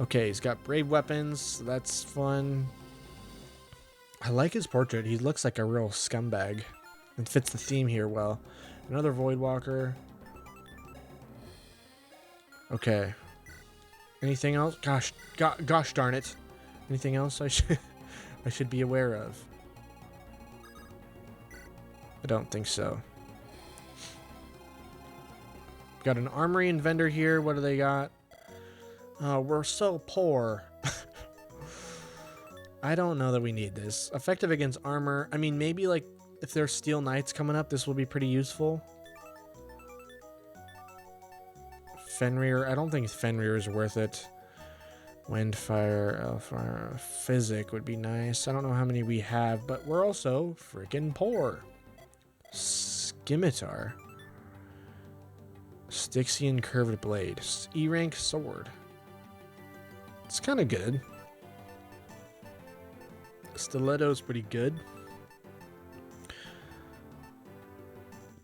Okay, he's got brave weapons. So that's fun. I like his portrait. He looks like a real scumbag. It fits the theme here well. Another Void Walker. Okay. Anything else? Gosh darn it. Anything else I should be aware of? I don't think so. Got an armory and vendor here. What do they got? We're so poor. I don't know that we need this. Effective against armor. I mean, maybe like if there's steel knights coming up, this will be pretty useful. Fenrir. I don't think Fenrir is worth it. Windfire, Elfire, Physic would be nice. I don't know how many we have, but we're also freaking poor. Scimitar. Styxian Curved Blade. E-rank sword. It's kind of good. Stiletto's pretty good.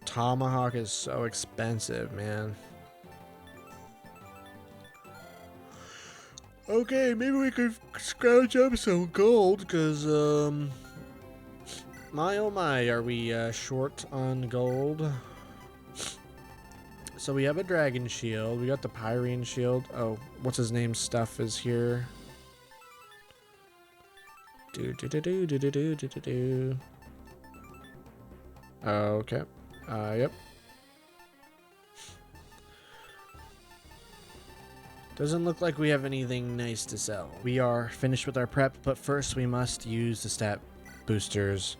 Tomahawk is so expensive, man. Okay, maybe we could scrounge up some gold, because, my oh my, are we short on gold? So we have a dragon shield. We got the Pyrean shield. Oh, what's his name stuff is here. Okay. Yep. Doesn't look like we have anything nice to sell. We are finished with our prep, but first we must use the stat boosters.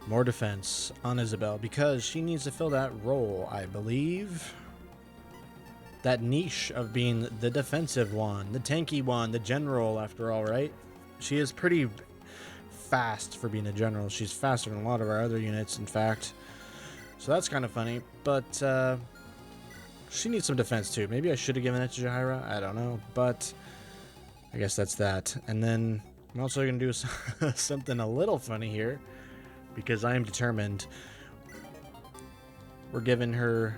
More defense on Isabel, because she needs to fill that role, I believe. That niche of being the defensive one, the tanky one, the general, after all, right? She is pretty fast for being a general. She's faster than a lot of our other units, in fact. So that's kind of funny, but she needs some defense too. Maybe I should have given it to Jahaira. I don't know, but I guess that's that. And then I'm also going to do something a little funny here, because I am determined. We're giving her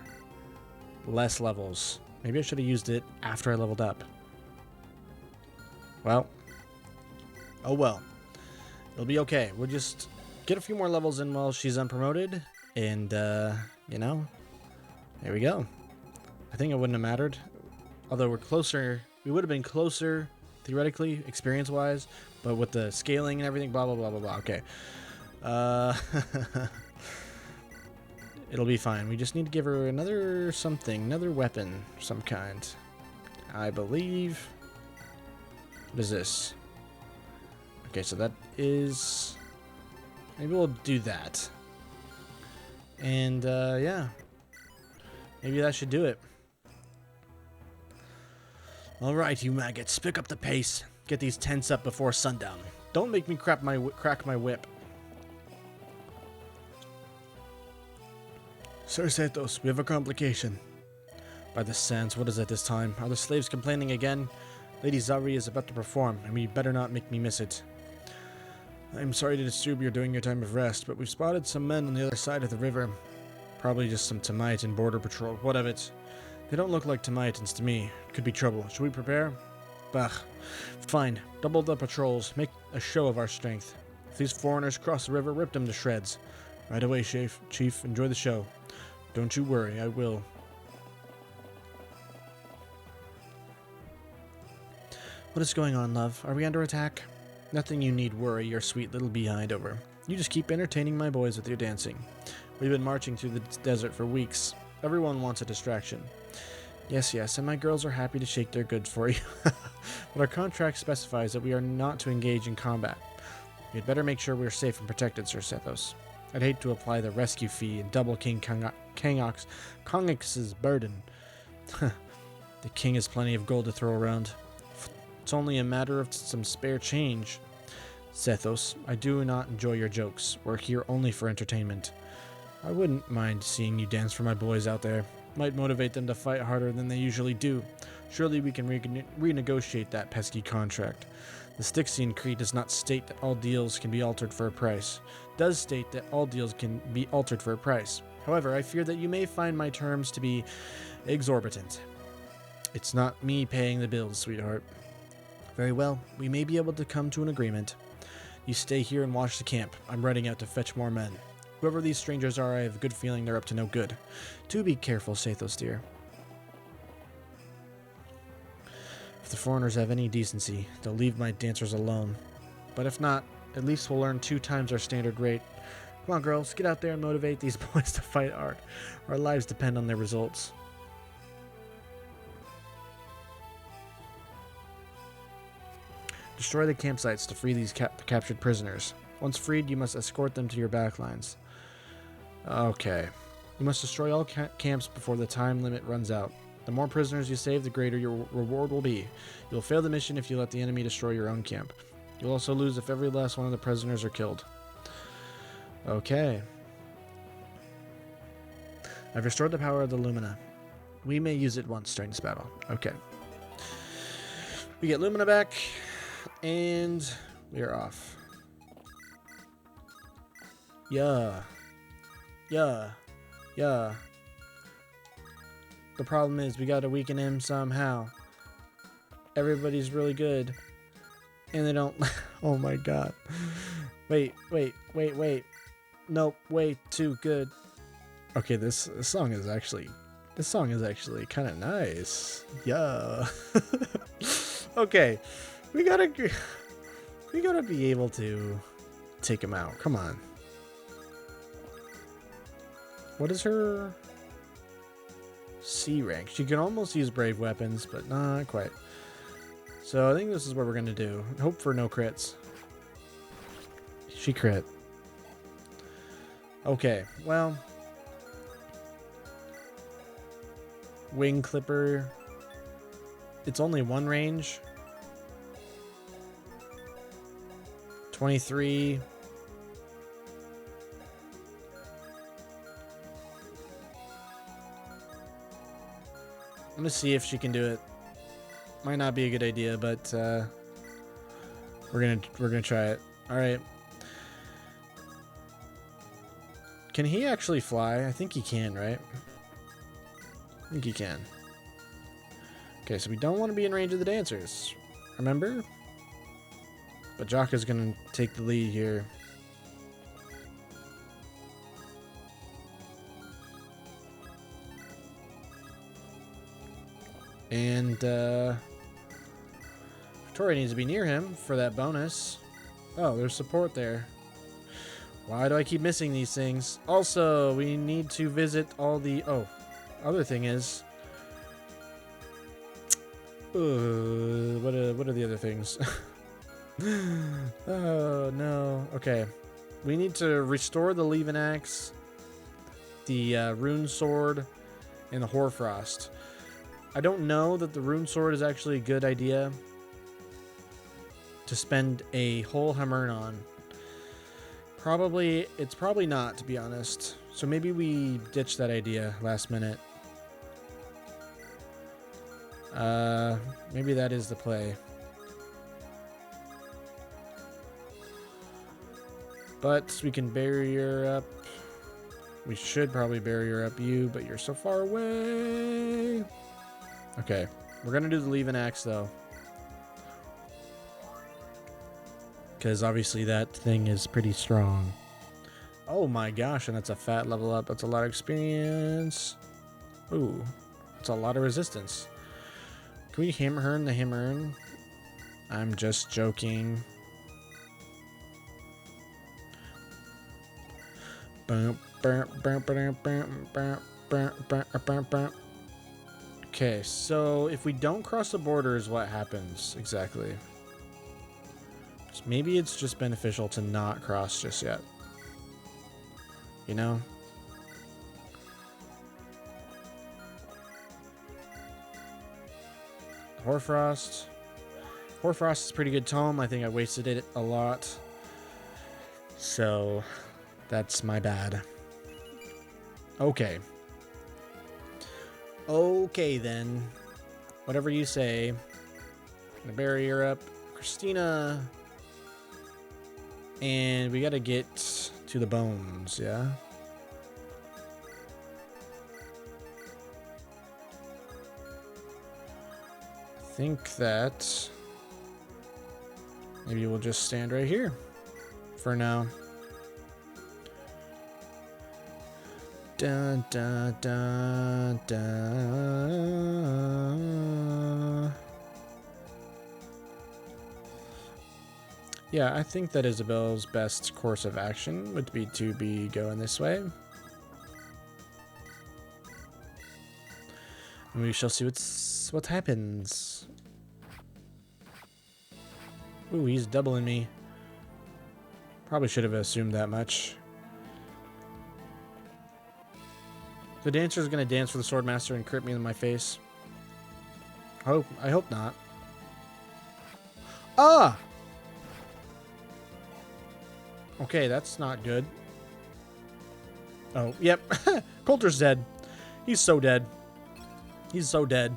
less levels. Maybe I should have used it after I leveled up. Well. Oh well. It'll be okay. We'll just get a few more levels in while she's unpromoted. And, you know, there we go. I think it wouldn't have mattered. Although we're closer. We would have been closer, theoretically, experience-wise. But with the scaling and everything, blah, blah, blah, blah, blah. Okay. It'll be fine. We just need to give her another something, another weapon of some kind. I believe. What is this? Okay, so that is. Maybe we'll do that. And yeah, maybe that should do it. All right, you maggots, pick up the pace. Get these tents up before sundown. Don't make me crack my whip. Sir Sethos, we have a complication. By the sands, what is it this time? Are the slaves complaining again? Lady Zari is about to perform, and we better not make me miss it. I'm sorry to disturb you during your time of rest, but we've spotted some men on the other side of the river. Probably just some Tamite and border patrol. What of it? They don't look like Tamitans to me. Could be trouble. Should we prepare? Bah. Fine. Double the patrols. Make a show of our strength. If these foreigners cross the river, rip them to shreds. Right away, Chief. Enjoy the show. Don't you worry, I will. What is going on, love? Are we under attack? Nothing you need worry your sweet little behind over. You just keep entertaining my boys with your dancing. We've been marching through the desert for weeks. Everyone wants a distraction. Yes, and my girls are happy to shake their goods for you. But our contract specifies that we are not to engage in combat. We'd better make sure we're safe and protected, Sir Sethos. I'd hate to apply the rescue fee and double King Kongix's burden. The king has plenty of gold to throw around. It's only a matter of some spare change. Sethos, I do not enjoy your jokes. We're here only for entertainment. I wouldn't mind seeing you dance for my boys out there. Might motivate them to fight harder than they usually do. Surely we can renegotiate that pesky contract. The Styxian Creed does not state that all deals can be altered for a price. It does state that all deals can be altered for a price. However, I fear that you may find my terms to be exorbitant. It's not me paying the bills, sweetheart. Very well, we may be able to come to an agreement. You stay here and watch the camp. I'm riding out to fetch more men. Whoever these strangers are, I have a good feeling they're up to no good. Do be careful, Sethos dear. If the foreigners have any decency, they'll leave my dancers alone. But if not, at least we'll earn 2 times our standard rate. Come on, girls, get out there and motivate these boys to fight hard. Our lives depend on their results. Destroy the campsites to free these captured prisoners. Once freed, you must escort them to your backlines. Okay. You must destroy all camps before the time limit runs out. The more prisoners you save, the greater your reward will be. You'll fail the mission if you let the enemy destroy your own camp. You'll also lose if every last one of the prisoners are killed. Okay. I've restored the power of the Lumina. We may use it once during this battle. Okay. We get Lumina back, and we are off. Yeah. The problem is we gotta weaken him somehow. Everybody's really good. And they don't... Oh my god. Wait. Nope, way too good. Okay, this song is actually kind of nice. Yeah. Okay. We gotta be able to take him out. Come on. What is her C rank? She can almost use brave weapons, but not quite. So I think this is what we're gonna do. Hope for no crits. She crit. Okay, well. Wing Clipper. It's only one range. 23. I'm gonna see if she can do it. Might not be a good idea, but we're gonna try it. All right. Can he actually fly? I think he can, right? I think he can. Okay, so we don't want to be in range of the dancers. Remember? But Jakka's gonna take the lead here. And Victoria needs to be near him for that bonus. Oh, there's support there. Why do I keep missing these things? Also, we need to visit all the... Oh, other thing is... what are the other things? Oh, no. Okay. We need to restore the Leaven Axe, the Rune Sword, and the Hoarfrost. I don't know that the Rune Sword is actually a good idea to spend a whole Hammer on. It's probably not, to be honest. So maybe we ditch that idea last minute. Maybe that is the play. But we can barrier up. We should probably barrier up you, but you're so far away. Okay, we're gonna do the Leaven Axe though. Because obviously that thing is pretty strong. Oh my gosh, and that's a fat level up. That's a lot of experience. Ooh, that's a lot of resistance. Can we hammer her in the hammer? I'm just joking. Okay, so if we don't cross the borders, what happens exactly? Maybe it's just beneficial to not cross just yet. You know? Hoarfrost. Hoarfrost is a pretty good tome. I think I wasted it a lot. So, that's my bad. Okay. Okay, then. Whatever you say. I'm gonna bury her up. Christina. And we gotta get to the bones, yeah? I think that maybe we'll just stand right here for now. Dun, dun, dun, dun. Yeah, I think that Isabel's best course of action would be to be going this way. And we shall see what happens. Ooh, he's doubling me. Probably should have assumed that much. The dancer is gonna dance for the swordmaster and crit me in my face. Oh, I hope not. Ah! Okay, that's not good. Oh, yep. Coulter's dead. He's so dead. He's so dead.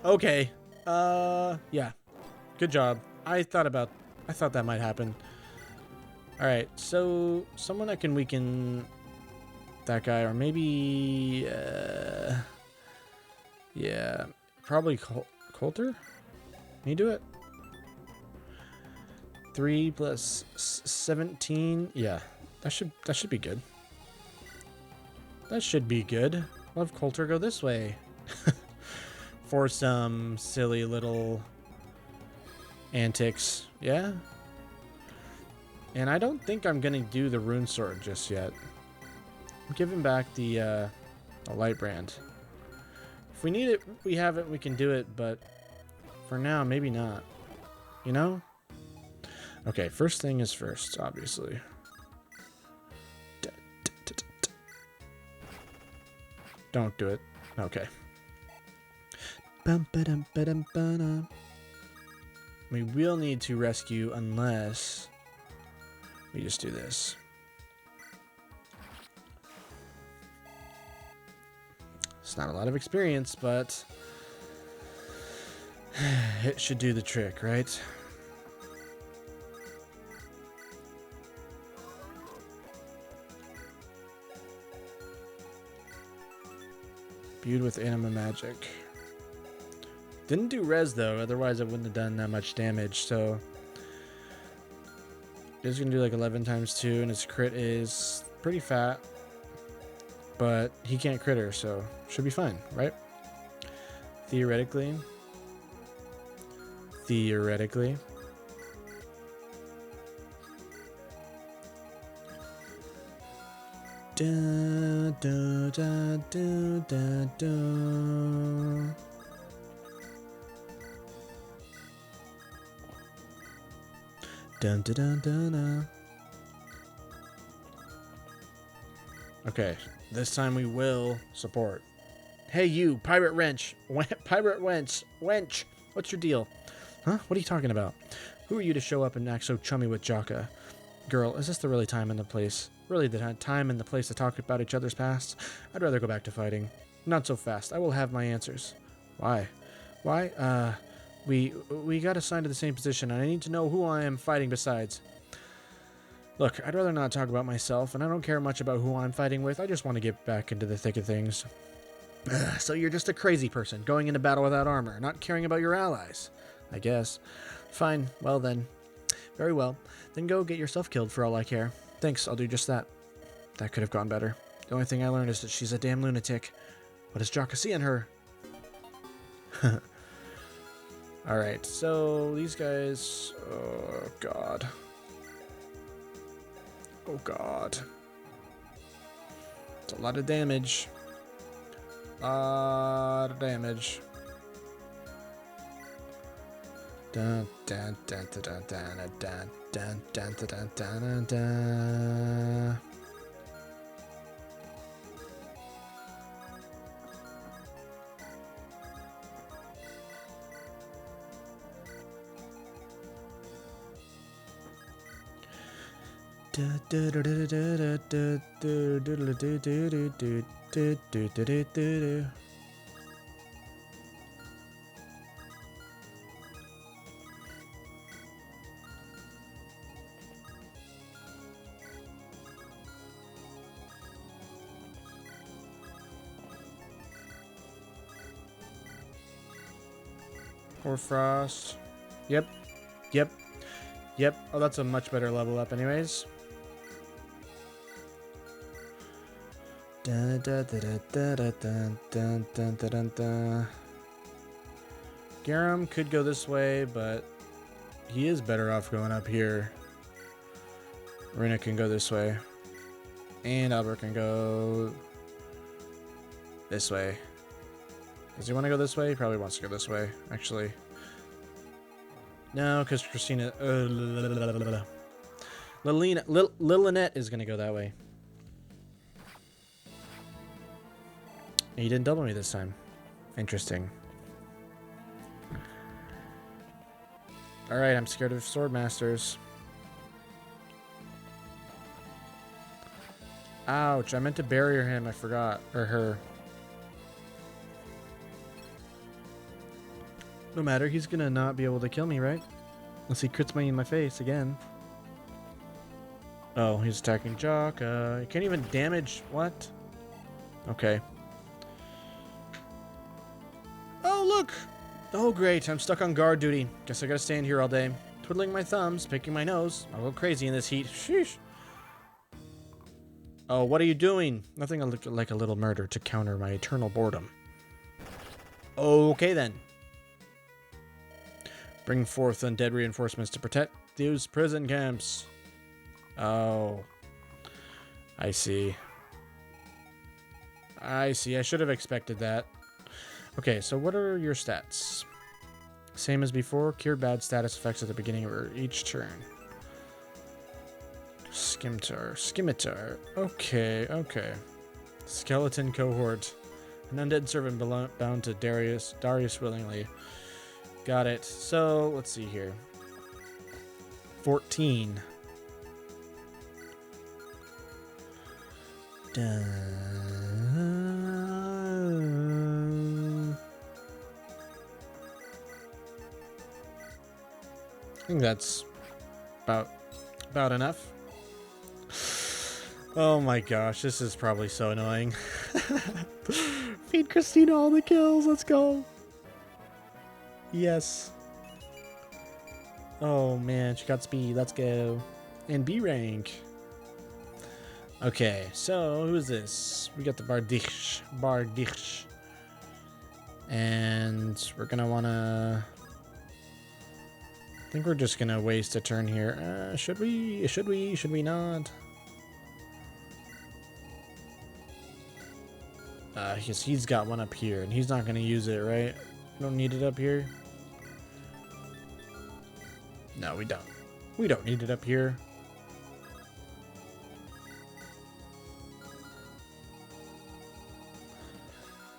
Okay. Yeah. Good job. I thought that might happen. Alright, so someone that can weaken that guy, or maybe yeah, probably Coulter? Can you do it? 3 plus 17. Yeah, that should be good. That should be good. I'll have Coulter go this way. For some silly little antics. Yeah? And I don't think I'm gonna do the rune sword just yet. I'm giving back the light brand. If we need it, we have it, we can do it, but for now, maybe not. You know? Okay, first thing is first, obviously. Don't do it. Okay. We will need to rescue unless we just do this. It's not a lot of experience, but it should do the trick, right? Imbued with anima magic. Didn't do res though, otherwise I wouldn't have done that much damage, so it's gonna do like 11 times 2, and his crit is pretty fat, but he can't crit her, so should be fine, right? Theoretically. Da, da, da, da, da, da. Dun, dun, dun, dun, dun. Okay, this time we will support. Hey you, pirate wench, pirate wench, what's your deal? Huh? What are you talking about? Who are you to show up and act so chummy with Jakka? Girl, is this the really time and the place? Really the time and the place to talk about each other's pasts? I'd rather go back to fighting. Not so fast. I will have my answers. Why? Why? We got assigned to the same position, and I need to know who I am fighting besides. Look, I'd rather not talk about myself, and I don't care much about who I'm fighting with. I just want to get back into the thick of things. So you're just a crazy person, going into battle without armor, not caring about your allies. I guess. Fine, well then. Very well. Then go get yourself killed for all I care. Thanks, I'll do just that. That could have gone better. The only thing I learned is that she's a damn lunatic. What does Jakka see in her? Alright, so these guys... Oh, God. Oh, God. It's a lot of damage. Lot of damage. Dun dun dun dun dun dun dun dun dun dun dun. Or frost. Yep. Yep. Yep. Oh, that's a much better level up anyways. Dun, dun, dun, dun, dun, dun, dun, dun, dun, dun, dun. Garum could go this way, but he is better off going up here. Rena can go this way. And Albert can go this way. Does he want to go this way? He probably wants to go this way, actually. No, because Christina... Lynette is going to go that way. He didn't double me this time. Interesting. Alright, I'm scared of sword masters. Ouch, I meant to barrier him, I forgot. Or her. No matter, he's gonna not be able to kill me, right? Unless he crits me in my face again. Oh, he's attacking Jakka. He can't even damage... What? Okay. Oh, look! Oh, great. I'm stuck on guard duty. Guess I gotta stand here all day. Twiddling my thumbs, picking my nose. I'll go crazy in this heat. Sheesh. Oh, what are you doing? Nothing like a little murder to counter my eternal boredom. Okay, then. Bring forth undead reinforcements to protect those prison camps. Oh. I see. I see. I should have expected that. Okay, so what are your stats? Same as before. Cure bad status effects at the beginning of each turn. Scimitar. Okay, okay. Skeleton cohort. An undead servant bound to Darius willingly. Got it. So, let's see here. 14. I think that's about enough. Oh my gosh, this is probably so annoying. Feed Christina all the kills, let's go. Yes. Oh man, she got speed, let's go. And B rank. Okay, so who is this? We got the Bardich. And we're gonna wanna... I think we're just gonna waste a turn here. Should we? Should we not? He's got one up here, and he's not gonna use it, right? Don't need it up here. No, we don't. We don't need it up here.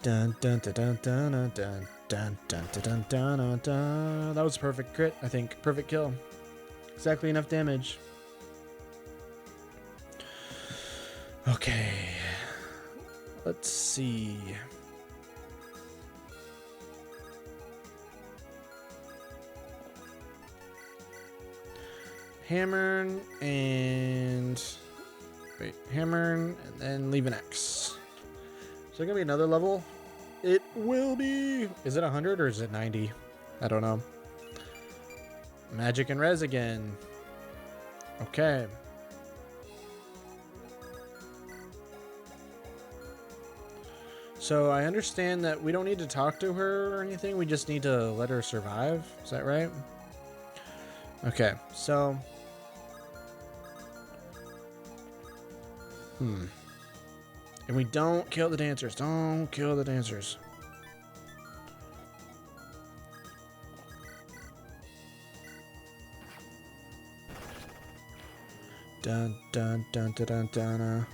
Dun dun dun dun dun dun dun dun dun dun dun dun dun. That was a perfect crit, I think. Perfect kill. Exactly enough damage. Okay. Let's see. Hammer and... Wait, hammer and then leave an X. Is there gonna be another level? It will be. Is it 100 or is it 90? I don't know. Magic and res again. Okay. So I understand that we don't need to talk to her or anything. We just need to let her survive. Is that right? Okay, so... And we don't kill the dancers. Don't kill the dancers. Dun dun dun dun dun dun.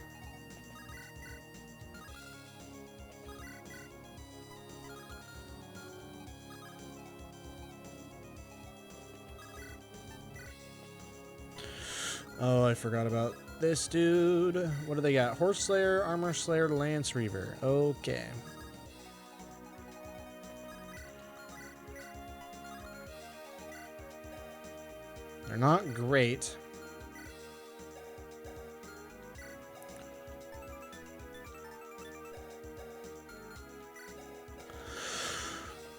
Oh, I forgot about this dude. What do they got? Horse Slayer, Armor Slayer, Lance Reaver. Okay. They're not great.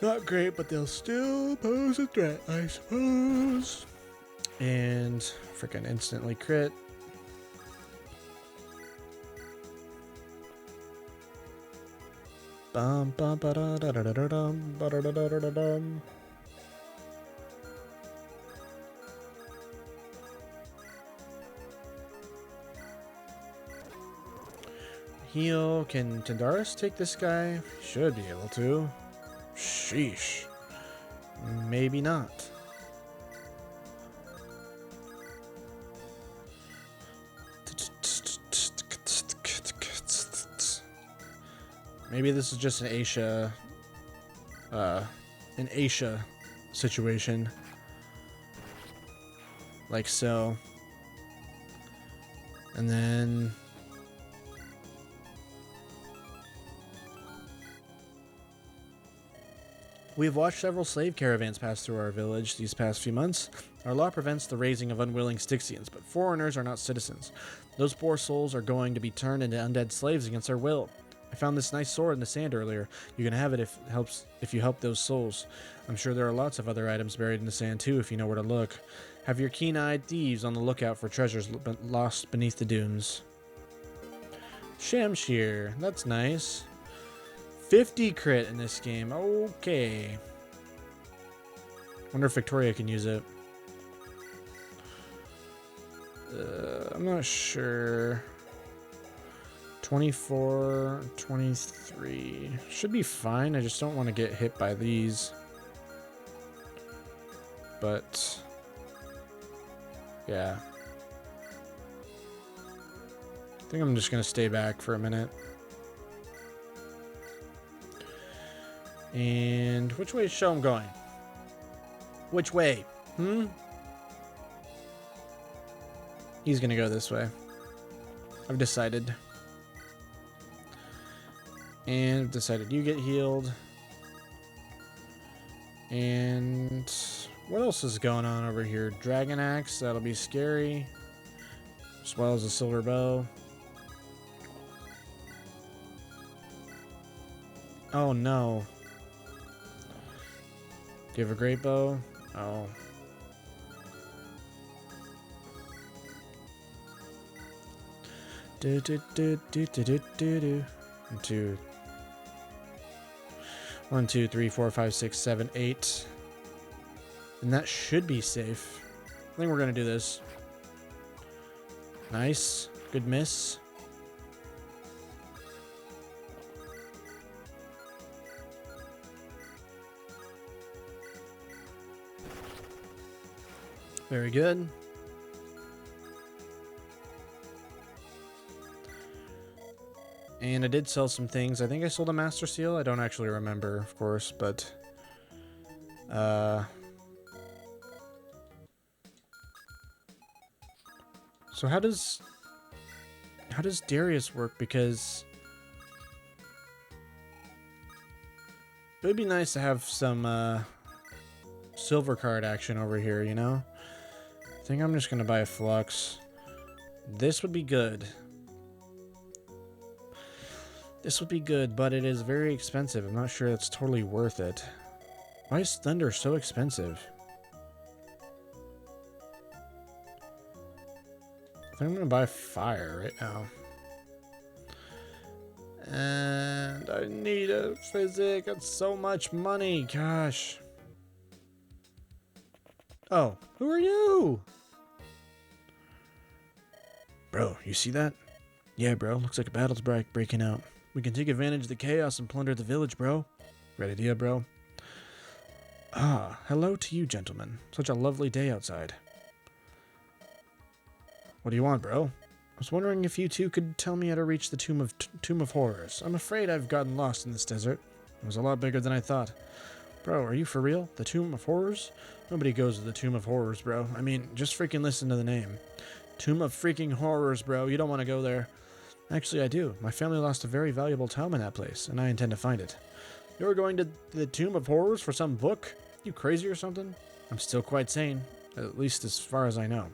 Not great, but they'll still pose a threat, I suppose. And freaking instantly crit. Bum bum ba da da da da da dum ba da da da da dum. Heal. Can Tandaris take this guy? Should be able to. Sheesh. Maybe not. Maybe this is just an Asia situation. Like so. And then... We have watched several slave caravans pass through our village these past few months. Our law prevents the raising of unwilling Styxians, but foreigners are not citizens. Those poor souls are going to be turned into undead slaves against their will. I found this nice sword in the sand earlier. You can have it if you help those souls. I'm sure there are lots of other items buried in the sand too if you know where to look. Have your keen-eyed thieves on the lookout for treasures lost beneath the dunes. Shamshir, that's nice. 50 crit in this game. Okay. Wonder if Victoria can use it. I'm not sure. 24, 23. Should be fine. I just don't want to get hit by these. But... yeah. I think I'm just going to stay back for a minute. And which way is show I'm going? Which way? He's gonna go this way. I've decided. And I've decided you get healed. And what else is going on over here? Dragon Axe, that'll be scary. As well as a silver bow. Oh no. Do you have a great bow? Oh. Do do do do do do do do. 1, 2, 3, 4, 5, 6, 7, 8. And that should be safe. I think we're gonna do this. Nice. Good miss. Very good. And I did sell some things. I think I sold a Master Seal. I don't actually remember, of course, but... So how does Darius work? Because... it would be nice to have some, silver card action over here, you know? I think I'm just gonna buy a Flux. This would be good. This would be good, but it is very expensive. I'm not sure it's totally worth it. Why is Thunder so expensive? I think I'm gonna buy fire right now. And I need a physic. That's so much money. Gosh. Oh, who are you? Bro, you see that? Yeah, bro. Looks like a battle's breaking out. We can take advantage of the chaos and plunder the village, bro. Great idea, bro. Ah, hello to you, gentlemen. Such a lovely day outside. What do you want, bro? I was wondering if you two could tell me how to reach the Tomb of Horrors. I'm afraid I've gotten lost in this desert. It was a lot bigger than I thought. Bro, are you for real? The Tomb of Horrors? Nobody goes to the Tomb of Horrors, bro. I mean, just freaking listen to the name. Tomb of freaking Horrors, bro. You don't want to go there. Actually, I do. My family lost a very valuable tome in that place, and I intend to find it. You're going to the Tomb of Horrors for some book? You crazy or something? I'm still quite sane, at least as far as I know.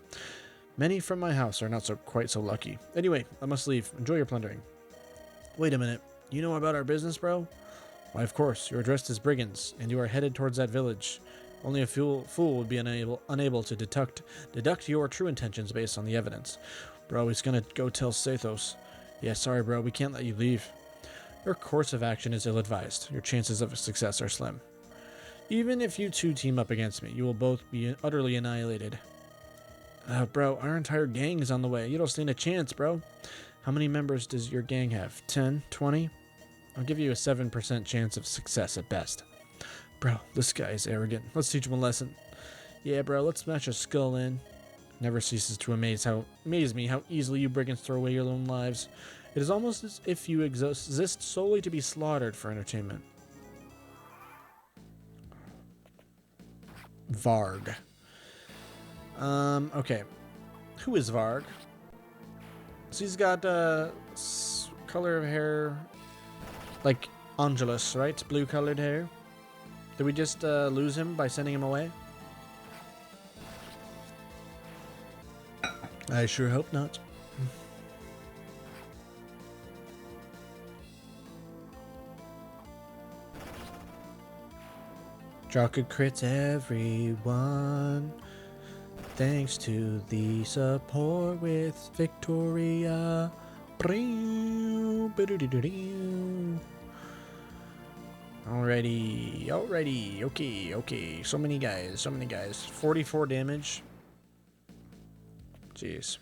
Many from my house are not quite so lucky. Anyway, I must leave. Enjoy your plundering. Wait a minute. You know about our business, bro? Why, of course. You're dressed as brigands, and you are headed towards that village. Only a fool would be unable to deduct your true intentions based on the evidence. Bro, he's gonna go tell Sathos. Yeah, sorry, bro. We can't let you leave. Your course of action is ill-advised. Your chances of success are slim. Even if you two team up against me, you will both be utterly annihilated. Bro, our entire gang is on the way. You don't stand a chance, bro. How many members does your gang have? 10? 20? I'll give you a 7% chance of success at best. Bro, this guy is arrogant. Let's teach him a lesson. Yeah, bro, let's smash a skull in. Never ceases to amaze me how easily you brigands throw away your own lives. It is almost as if you exist solely to be slaughtered for entertainment. Varg. Okay. Who is Varg? So he's got, color of hair like Angelus, right? Blue-colored hair. Did we just, lose him by sending him away? I sure hope not. Jakka crits everyone. Thanks to the support with Victoria. Alrighty. Okay. So many guys. 44 damage. Jeez.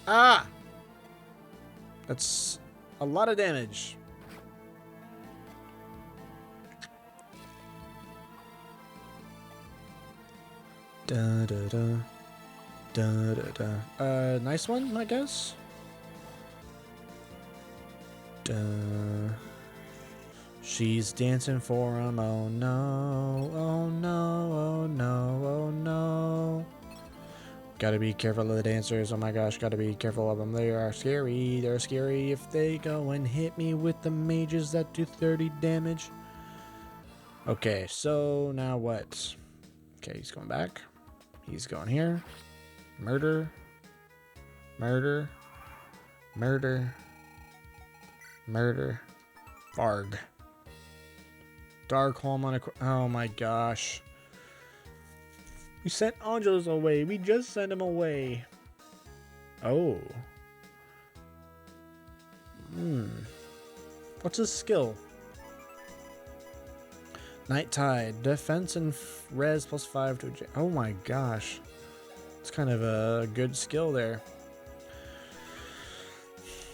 Ah! That's a lot of damage. Nice one, I guess. She's dancing for him. Oh no. Gotta be careful of the dancers. Oh my gosh, gotta be careful of them. They are scary. They're scary if they go and hit me with the mages that do 30 damage. Okay, so now what? Okay, he's going back. He's going here. Murder. Varg. Darkholm on a... Oh my gosh. We sent Angelus away. We just sent him away. Oh. What's his skill? Night Tide. Defense and res plus 5 to... Oh my gosh. It's kind of a good skill there.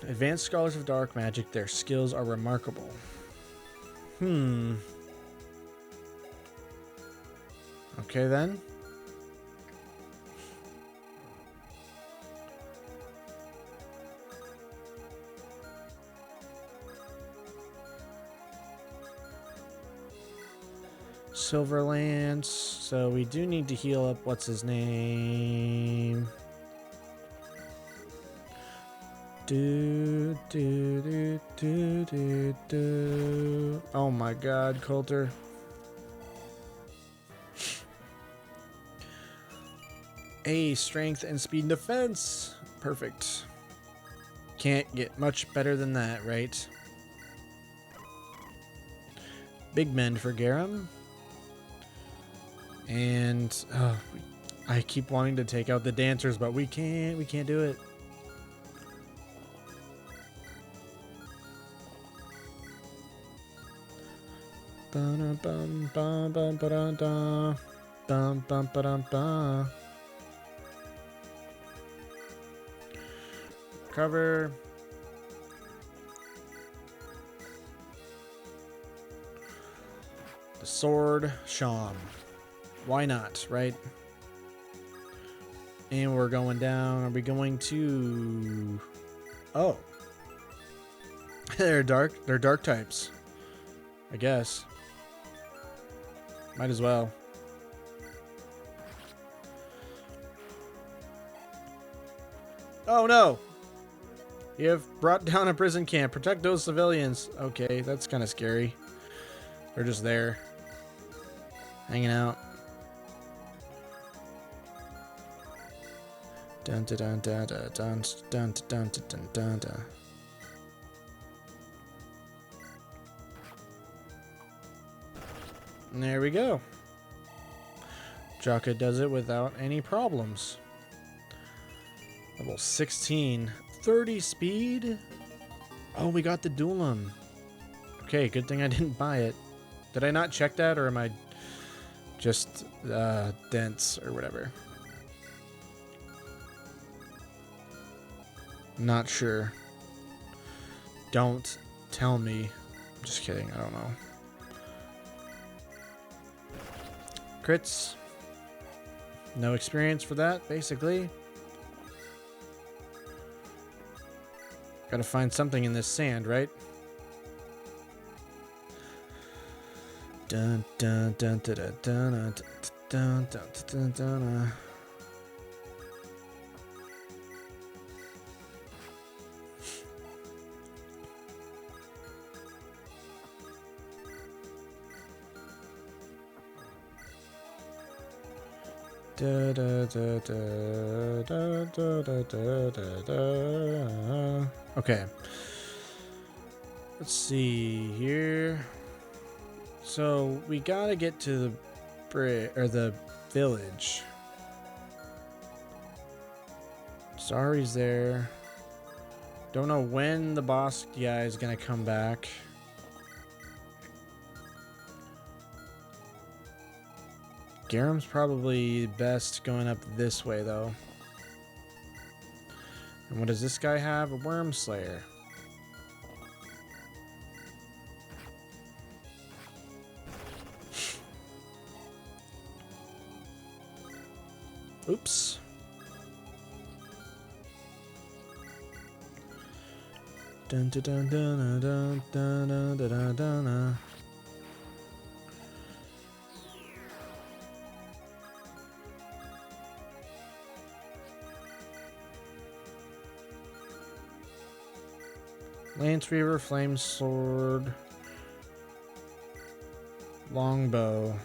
Advanced Scholars of Dark Magic. Their skills are remarkable. Okay then. Silverlance. So we do need to heal up. What's his name? Oh my god, Coulter. A strength and speed and defense. Perfect. Can't get much better than that, right? Big mend for Garum. And I keep wanting to take out the dancers, but we can't do it. Bum bum bum ba da bum bum ba dum ba. Cover. The sword, Sham. Why not, right? And we're going down. Are we going to... Oh. They're dark. They're dark types. I guess. Might as well. Oh no! You have brought down a prison camp. Protect those civilians. Okay, that's kind of scary. They're just there. Hanging out. Dun dun dun dun dun dun dun dun dun dun dun. And there we go. Jakka does it without any problems. Level 16. 30 speed? Oh, we got the Duelim. Okay, good thing I didn't buy it. Did I not check that, or am I just dense or whatever? Not sure. Don't tell me. I'm just kidding, I don't know. Crits. No experience for that, basically. Gotta find something in this sand, right? Dun dun dun dun dun dun dun dun dun dun. Da, da, da, da, da, da, da, da, da. Okay. Let's see here. So we gotta get to the village. Sari's there. Don't know when the boss guy is gonna come back. Garam's probably best going up this way, though. And what does this guy have? A Worm Slayer. Oops. Dun dun dun dun dun dun dun dun dun. Lance Reaver, Flame Sword, Longbow.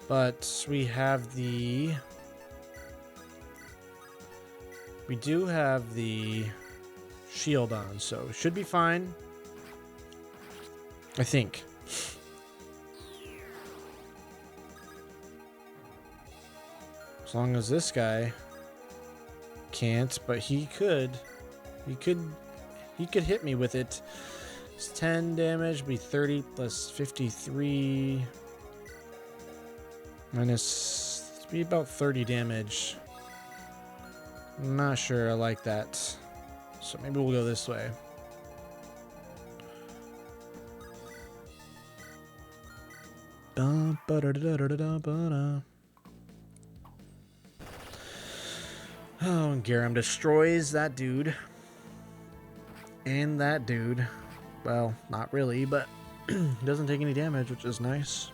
But we have the... We do have the shield on, so it should be fine. I think. As long as this guy can't, but he could. He could hit me with it. It's 10 damage, be 30 plus 53. Minus, be about 30 damage. I'm not sure I like that. So maybe we'll go this way. Oh, and Garam destroys that dude. And that dude. Well, not really, but he doesn't take any damage, which is nice.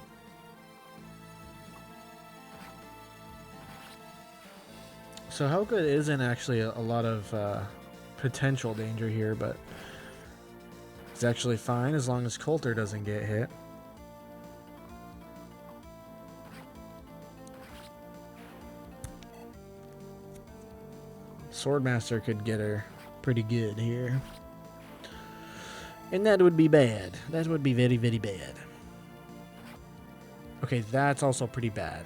So Helga isn't actually a lot of potential danger here, but it's actually fine as long as Coulter doesn't get hit. Swordmaster could get her pretty good here. And that would be bad. That would be very, very bad. Okay, that's also pretty bad.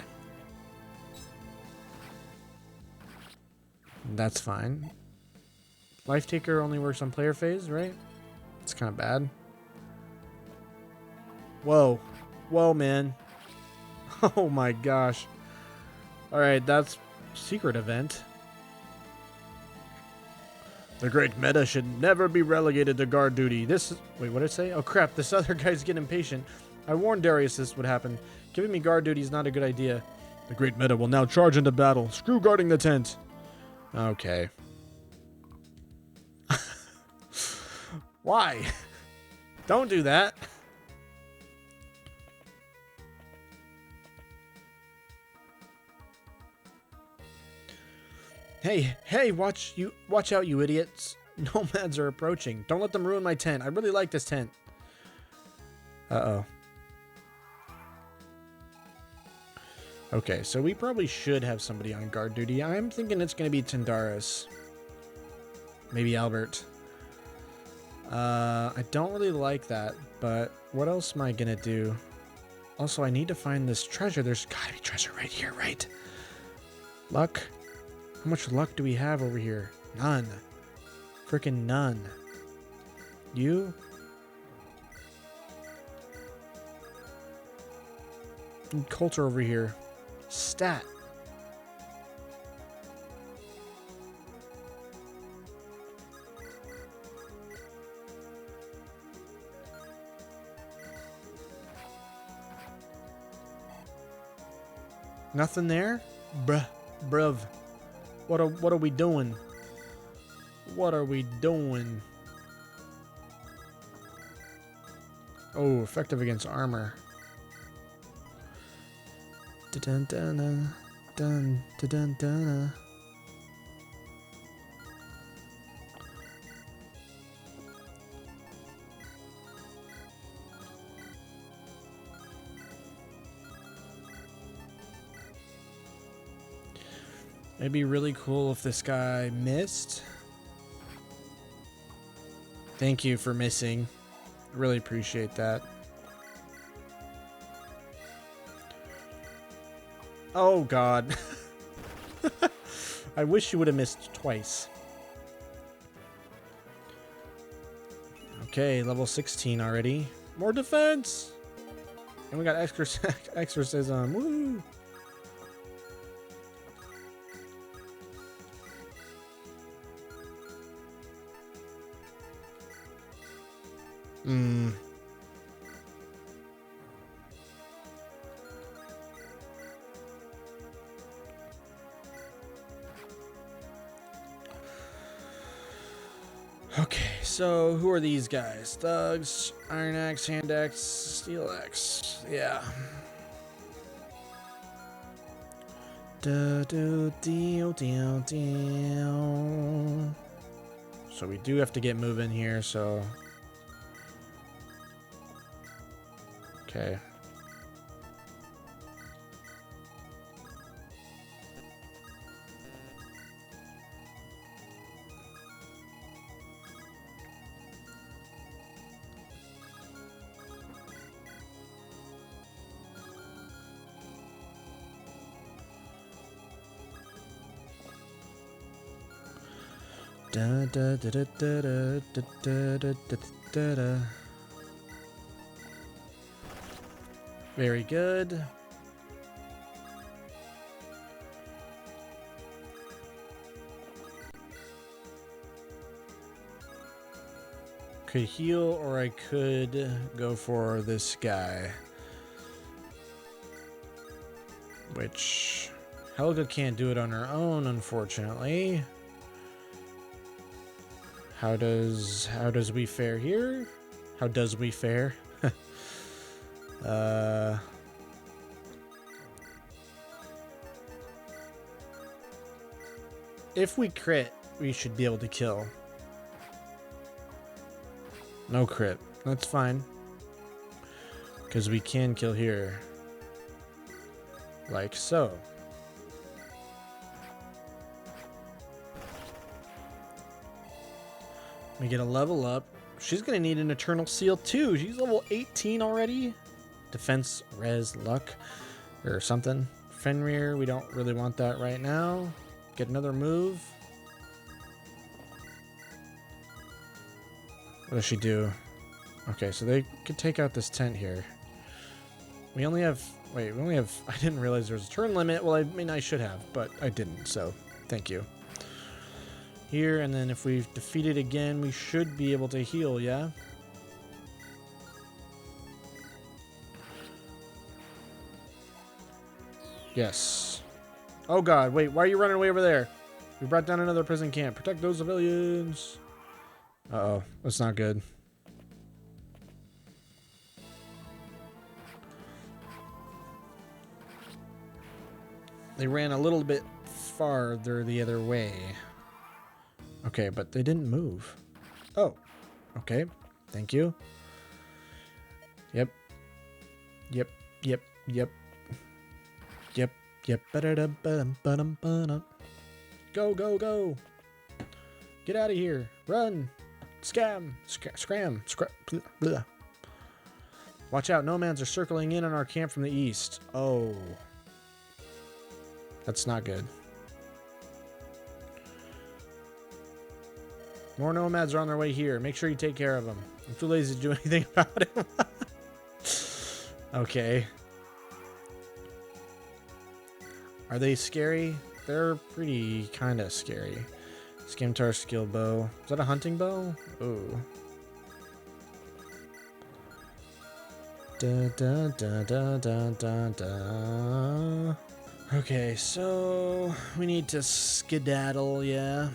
That's fine. Life Taker only works on player phase, right? It's kind of bad. Whoa. Whoa, man. Oh my gosh. Alright, that's secret event. The great meta should never be relegated to guard duty. This is... Wait, what did I say? Oh crap, this other guy's getting impatient. I warned Darius this would happen. Giving me guard duty is not a good idea. The great meta will now charge into battle. Screw guarding the tent. Okay. Why? Don't do that. Hey, watch out, you idiots. Nomads are approaching. Don't let them ruin my tent. I really like this tent. Uh-oh. Okay, so we probably should have somebody on guard duty. I'm thinking it's going to be Tyndaris. Maybe Albert. I don't really like that, but what else am I going to do? Also, I need to find this treasure. There's got to be treasure right here, right? Luck? How much luck do we have over here? None. Freaking none. You? And Coulter over here. Stat. Nothing there? Bruv. What are we doing? What are we doing? Oh, effective against armor. Dun dun dun dun dun. It'd be really cool if this guy missed. Thank you for missing. I really appreciate that. Oh, God. I wish you would have missed twice. Okay, level 16 already. More defense! And we got exorcism. Woo! Okay, so who are these guys? Thugs, Iron Axe, Hand Axe, Steel Axe. Yeah. So we do have to get moving here, so... Okay. Da da da da da da da da da da. Very good. Could heal, or I could go for this guy. Which Helga can't do it on her own, unfortunately. How does we fare here? How does we fare? If we crit, we should be able to kill. No crit. That's fine. Because we can kill here. Like so. We get a level up. She's going to need an Eternal Seal too. She's level 18 already. Defense, res, luck, or something. Fenrir, we don't really want that right now. Get another move. What does she do? Okay, so they could take out this tent here. We only have... Wait, we only have... I didn't realize there was a turn limit. Well, I mean, I should have, but I didn't, so thank you. Here, and then if we defeat it again, we should be able to heal, yeah? Yes. Oh god, wait, why are you running away over there? We brought down another prison camp. Protect those civilians. Uh-oh, that's not good. They ran a little bit farther the other way. Okay, but they didn't move. Oh, okay. Thank you. Yep. Yep, yep, yep. Yep, yep. Go, go, go. Get out of here. Run. Scram. Blah. Watch out. Nomads are circling in on our camp from the east. Oh. That's not good. More nomads are on their way here. Make sure you take care of them. I'm too lazy to do anything about it. Okay. Are they scary? They're pretty kind of scary. Scimitar skill bow. Is that a hunting bow? Ooh. Da da da da da da da. Okay, so we need to skedaddle, yeah.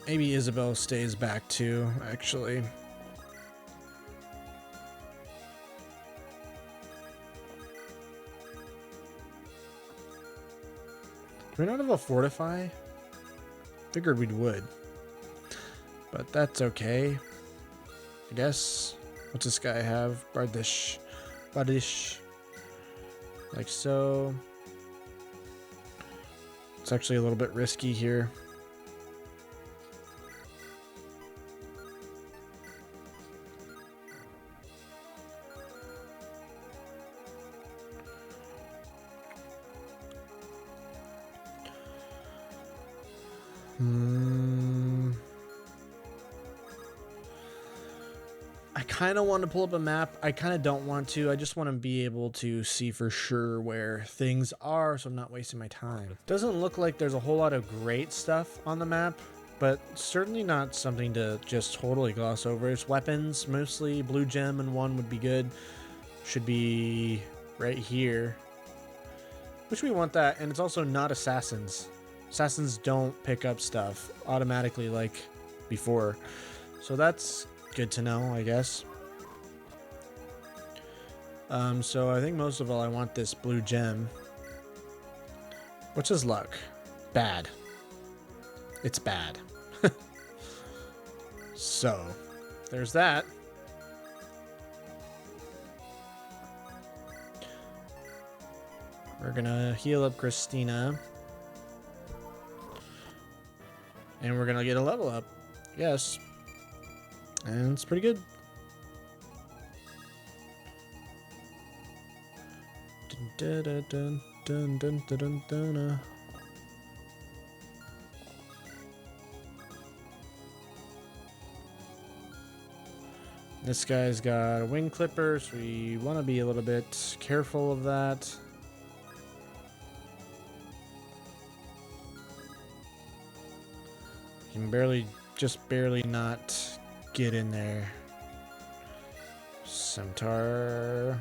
Maybe Isabel stays back too, actually. Do we not have a fortify? Figured we would. But that's okay. I guess. What's this guy have? Bardish. Bardish. Like so. It's actually a little bit risky here. I kind of want to pull up a map. I kind of don't want to. I just want to be able to see for sure where things are so I'm not wasting my time. Doesn't look like there's a whole lot of great stuff on the map, but certainly not something to just totally gloss over. It's weapons, mostly. Blue gem and one would be good. Should be right here. Which we want that, and it's also not assassins. Assassins don't pick up stuff automatically like before. So that's good to know, I guess. So I think most of all I want this blue gem. What's his luck? Bad. It's bad. So, there's that. We're gonna heal up Christina. And we're gonna get a level up. Yes. And it's pretty good. Dun, dun, dun, dun, dun, dun, dun, dun. This guy's got a wing clipper, so we want to be a little bit careful of that. Can barely, just barely not get in there. Scimitar.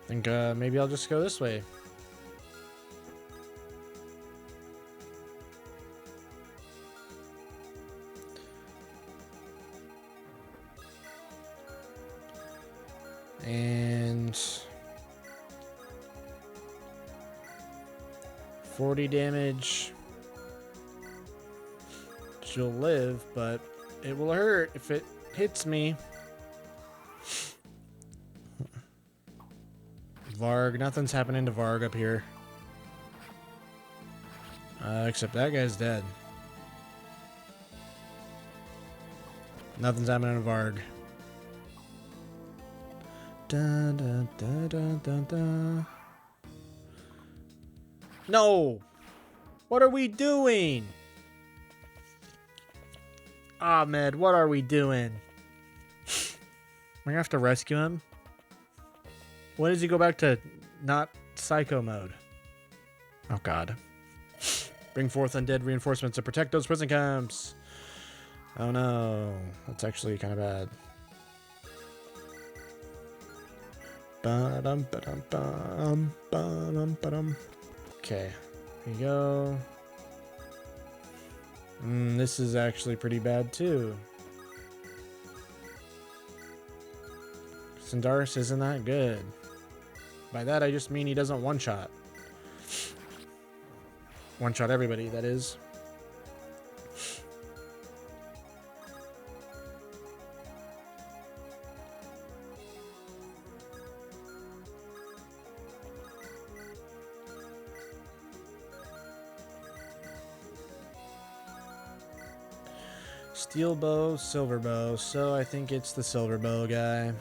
I think maybe I'll just go this way. And 40 damage. She'll live, but it will hurt if it hits me. Varg, nothing's happening to Varg up here. Except that guy's dead. Nothing's happening to Varg. Dun, dun, dun, dun, dun, dun. No! What are we doing? Ahmed, what are we doing? We're gonna have to rescue him? When does he go back to not psycho mode? Oh god. Bring forth undead reinforcements to protect those prison camps. Oh no. That's actually kind of bad. Ba-dum, ba-dum, ba-dum, ba-dum, ba-dum. Okay. Here you go. This is actually pretty bad too. Sindaris isn't that good. By that I just mean he doesn't one-shot. One-shot everybody, that is. Steel bow, silver bow, so I think it's the silver bow guy.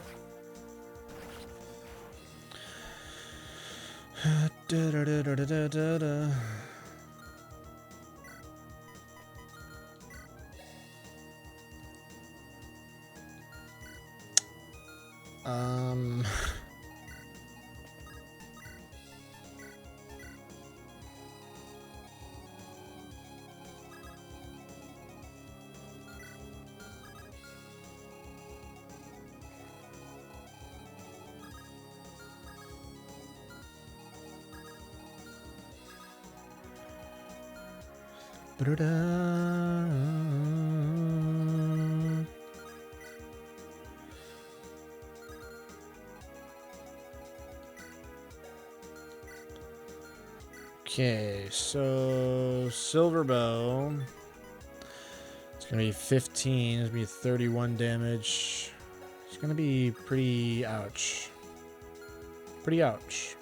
Okay, so silver bow. It's gonna be 15. It's gonna be 31 damage. It's gonna be pretty ouch. Pretty ouch.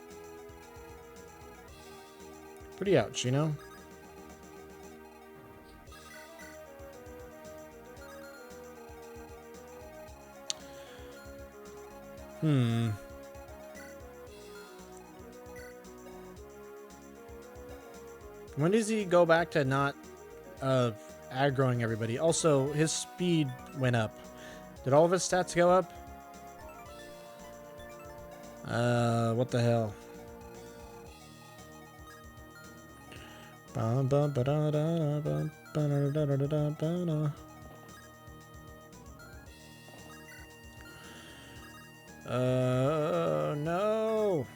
Pretty ouch, you know? When does he go back to not aggroing everybody? Also, his speed went up. Did all of his stats go up? What the hell? No.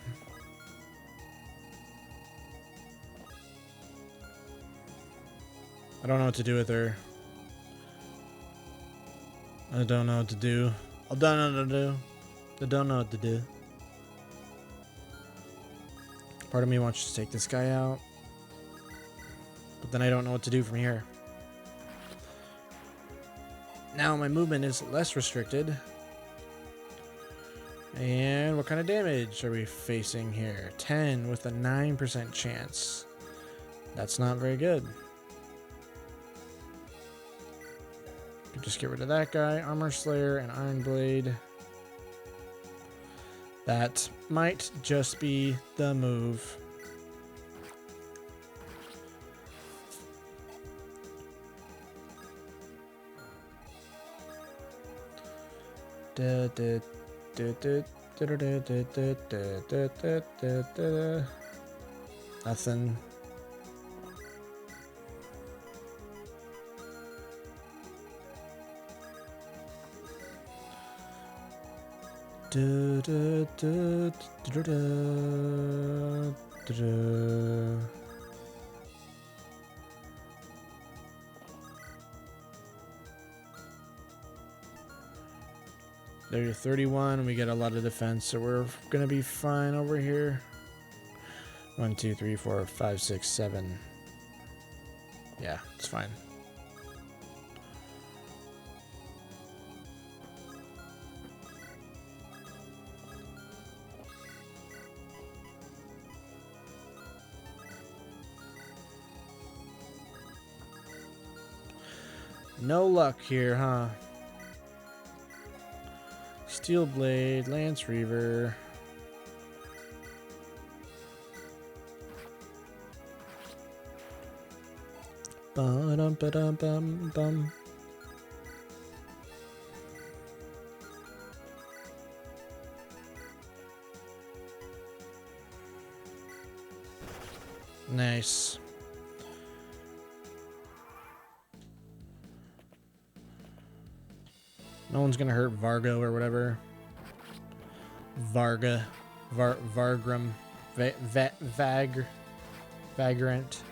I don't know what to do with her. I don't know what to do. I don't know what to do. I don't know what to do. Part of me wants to take this guy out. But then I don't know what to do from here. Now my movement is less restricted. And what kind of damage are we facing here? 10 with a 9% chance. That's not very good. Just get rid of that guy. Armor Slayer and Iron Blade. That might just be the move. Nothing. There's 31. We get a lot of defense, so we're gonna be fine over here. 1, 2, 3, 4, 5, 6, 7. Yeah, it's fine. No luck here, huh? Steel Blade, Lance Reaver. Ba-dum-ba-dum-bum-bum. Nice. No one's gonna hurt Vargo or whatever. Varga. Vargram. Vagrant.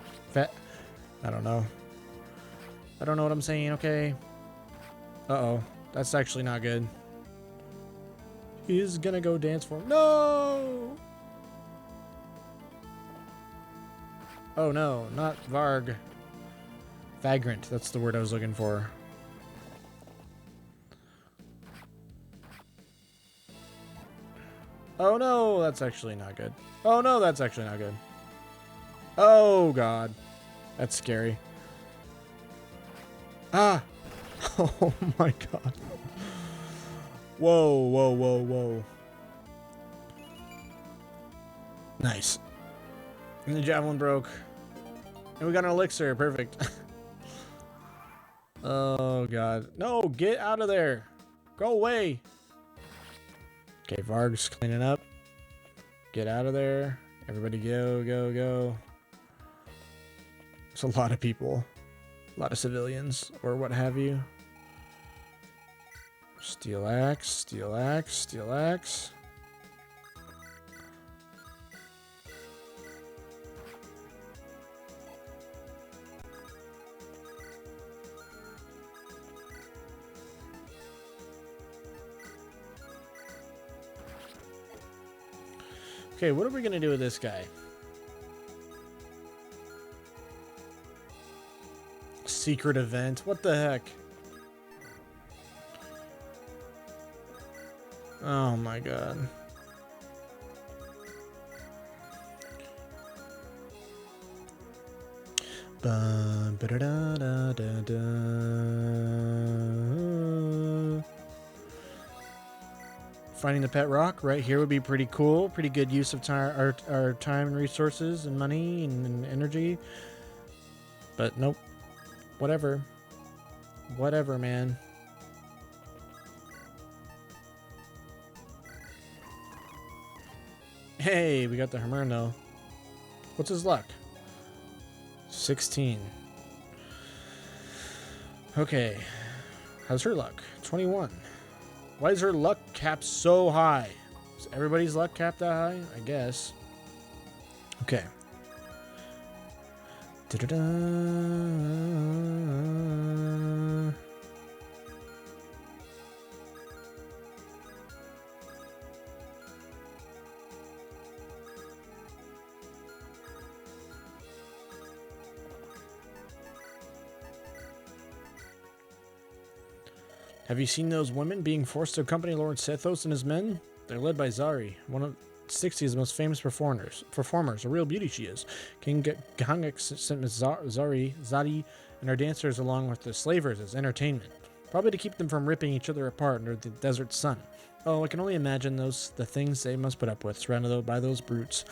I don't know. I don't know what I'm saying, okay? Uh-oh. That's actually not good. He's gonna go dance for him. No! Oh no, not Varg. Vagrant, that's the word I was looking for. Oh no, that's actually not good. Oh no, that's actually not good. Oh god. That's scary. Ah! Oh my god. Whoa, whoa, whoa, whoa. Nice. And the javelin broke. And we got an elixir. Perfect. Oh god. No, get out of there. Go away. Okay, Varg's cleaning up. Get out of there. Everybody go, go, go. There's a lot of people. A lot of civilians, or what have you. Steel axe, steel axe, steel axe. Okay, what are we gonna do with this guy? Secret event? What the heck? Oh my god. Finding the pet rock right here would be pretty cool. Pretty good use of time, our time and resources and money and energy. But nope. Whatever. Whatever, man. Hey, we got the Hammer though. What's his luck? 16. Okay. How's her luck? 21. Why is her luck cap so high? Is everybody's luck cap that high? I guess. Okay. Da-da-da. Have you seen those women being forced to accompany Lord Sethos and his men? They're led by Zari, one of Styxia's most famous performers. A real beauty she is. King Gahangak sent Miss Zadi, and her dancers along with the slavers as entertainment. Probably to keep them from ripping each other apart under the desert sun. Oh, I can only imagine the things they must put up with, surrounded by those brutes.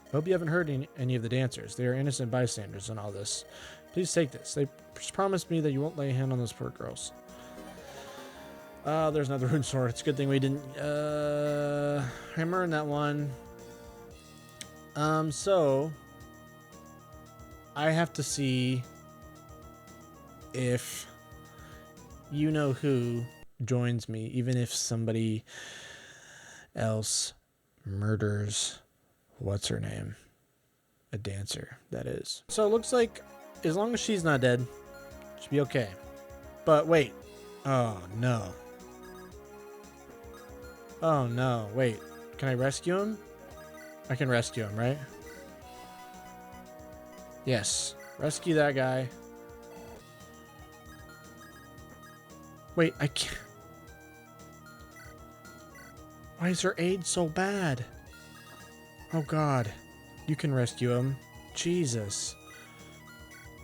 I hope you haven't heard any of the dancers. They are innocent bystanders in all this. Please take this. They promised me that you won't lay a hand on those poor girls. There's another rune sword. It's a good thing we didn't hammer in that one. So I have to see if you know who joins me, even if somebody else murders what's her name? A dancer, that is. So it looks like as long as she's not dead, she'll be okay. But wait. Oh no. Oh no, wait. Can I rescue him? I can rescue him, right? Yes. Rescue that guy. Wait, I can't. Why is her aid so bad? Oh god. You can rescue him. Jesus.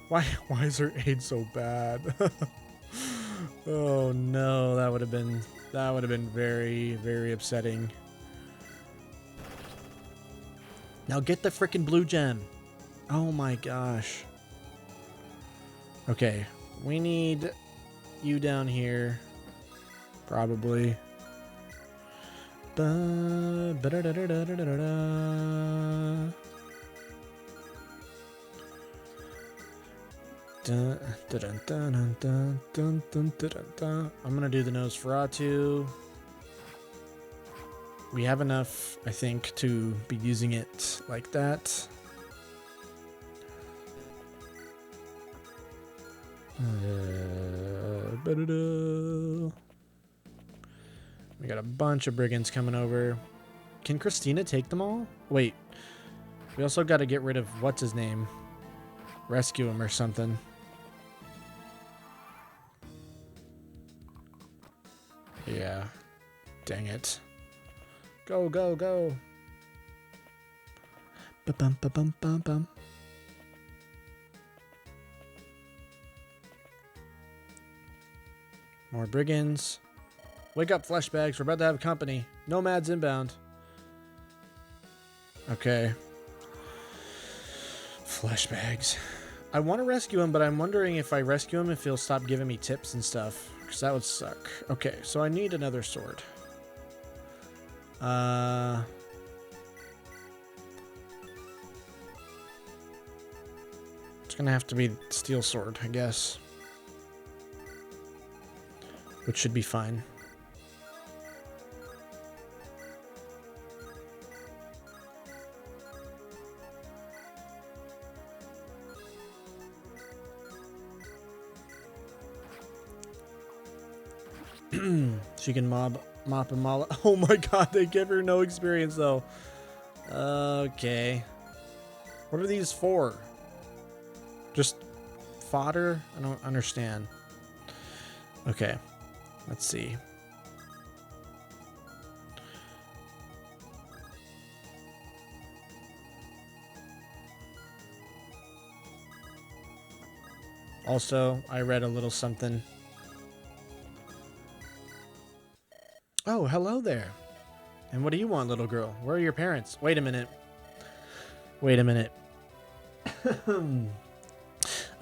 Why is her aid so bad? Oh no, that would have been very, very upsetting. Now get the frickin' blue gem. Oh my gosh. Okay, we need you down here. Probably. I'm gonna do the Nosferatu. We have enough, I think, to be using it like that. We got a bunch of brigands coming over. Can Christina take them all? Wait. We also got to get rid of what's his name. Rescue him or something. Yeah. Dang it. Go, go, go. Ba-bum, ba-bum, bum-bum. More brigands. Wake up, flesh bags. We're about to have company. Nomads inbound. Okay. Flesh bags. I want to rescue him, but I'm wondering if I rescue him, if he'll stop giving me tips and stuff. Because that would suck. Okay, so I need another sword. It's going to have to be steel sword, I guess. Which should be fine. She can mop and maul. Oh my god, they give her no experience though. Okay. What are these for? Just fodder? I don't understand. Okay. Let's see. Also, I read a little something. Oh, hello there. And what do you want, little girl? Where are your parents? Wait a minute. Wait a minute.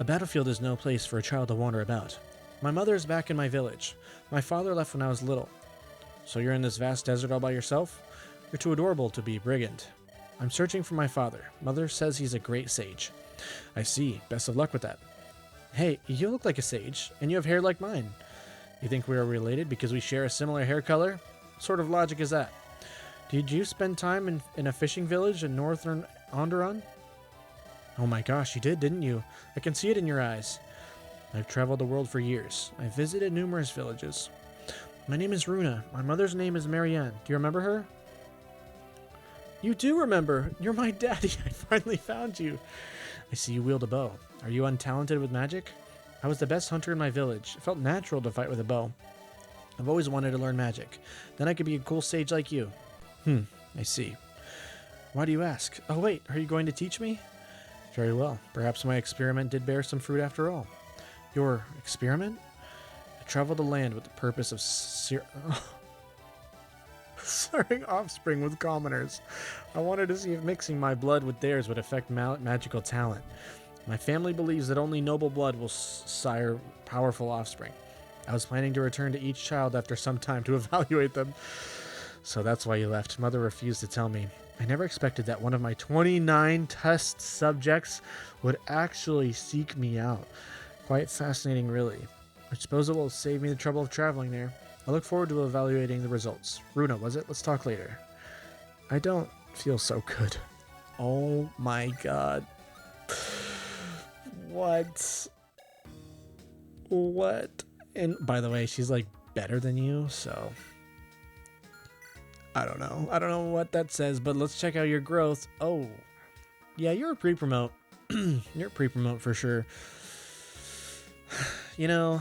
A battlefield is no place for a child to wander about. My mother is back in my village. My father left when I was little. So you're in this vast desert all by yourself? You're too adorable to be a brigand. I'm searching for my father. Mother says he's a great sage. I see. Best of luck with that. Hey, you look like a sage, and you have hair like mine. You think we are related because we share a similar hair color? What sort of logic is that? Did you spend time in a fishing village in northern Andaron? Oh my gosh, you did, didn't you? I can see it in your eyes. I've traveled the world for years. I've visited numerous villages. My name is Runa. My mother's name is Marianne. Do you remember her? You do remember. You're my daddy. I finally found you. I see you wield a bow. Are you untalented with magic? I was the best hunter in my village. It felt natural to fight with a bow. I've always wanted to learn magic. Then I could be a cool sage like you. I see. Why do you ask? Oh wait, are you going to teach me? Very well. Perhaps my experiment did bear some fruit after all. Your experiment? I traveled the land with the purpose of siring offspring with commoners. I wanted to see if mixing my blood with theirs would affect magical talent. My family believes that only noble blood will sire powerful offspring. I was planning to return to each child after some time to evaluate them. So that's why you left. Mother refused to tell me. I never expected that one of my 29 test subjects would actually seek me out. Quite fascinating, really. I suppose it will save me the trouble of traveling there. I look forward to evaluating the results. Runa, was it? Let's talk later. I don't feel so good. Oh my god. What? What? And by the way, she's like better than you, so I don't know. I don't know what that says, but let's check out your growth. Oh, yeah, you're a pre-promote. You're a pre-promote for sure. You know,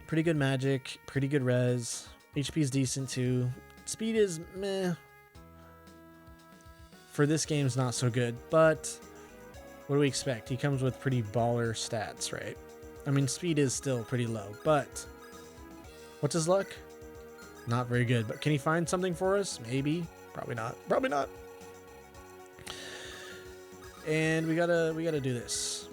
pretty good magic, pretty good res. HP's decent too. Speed is meh. For this game's not so good, but what do we expect? He comes with pretty baller stats, right? I mean, speed is still pretty low, but what's his luck? Not very good, but can he find something for us? Maybe. Probably not. Probably not. And we gotta do this.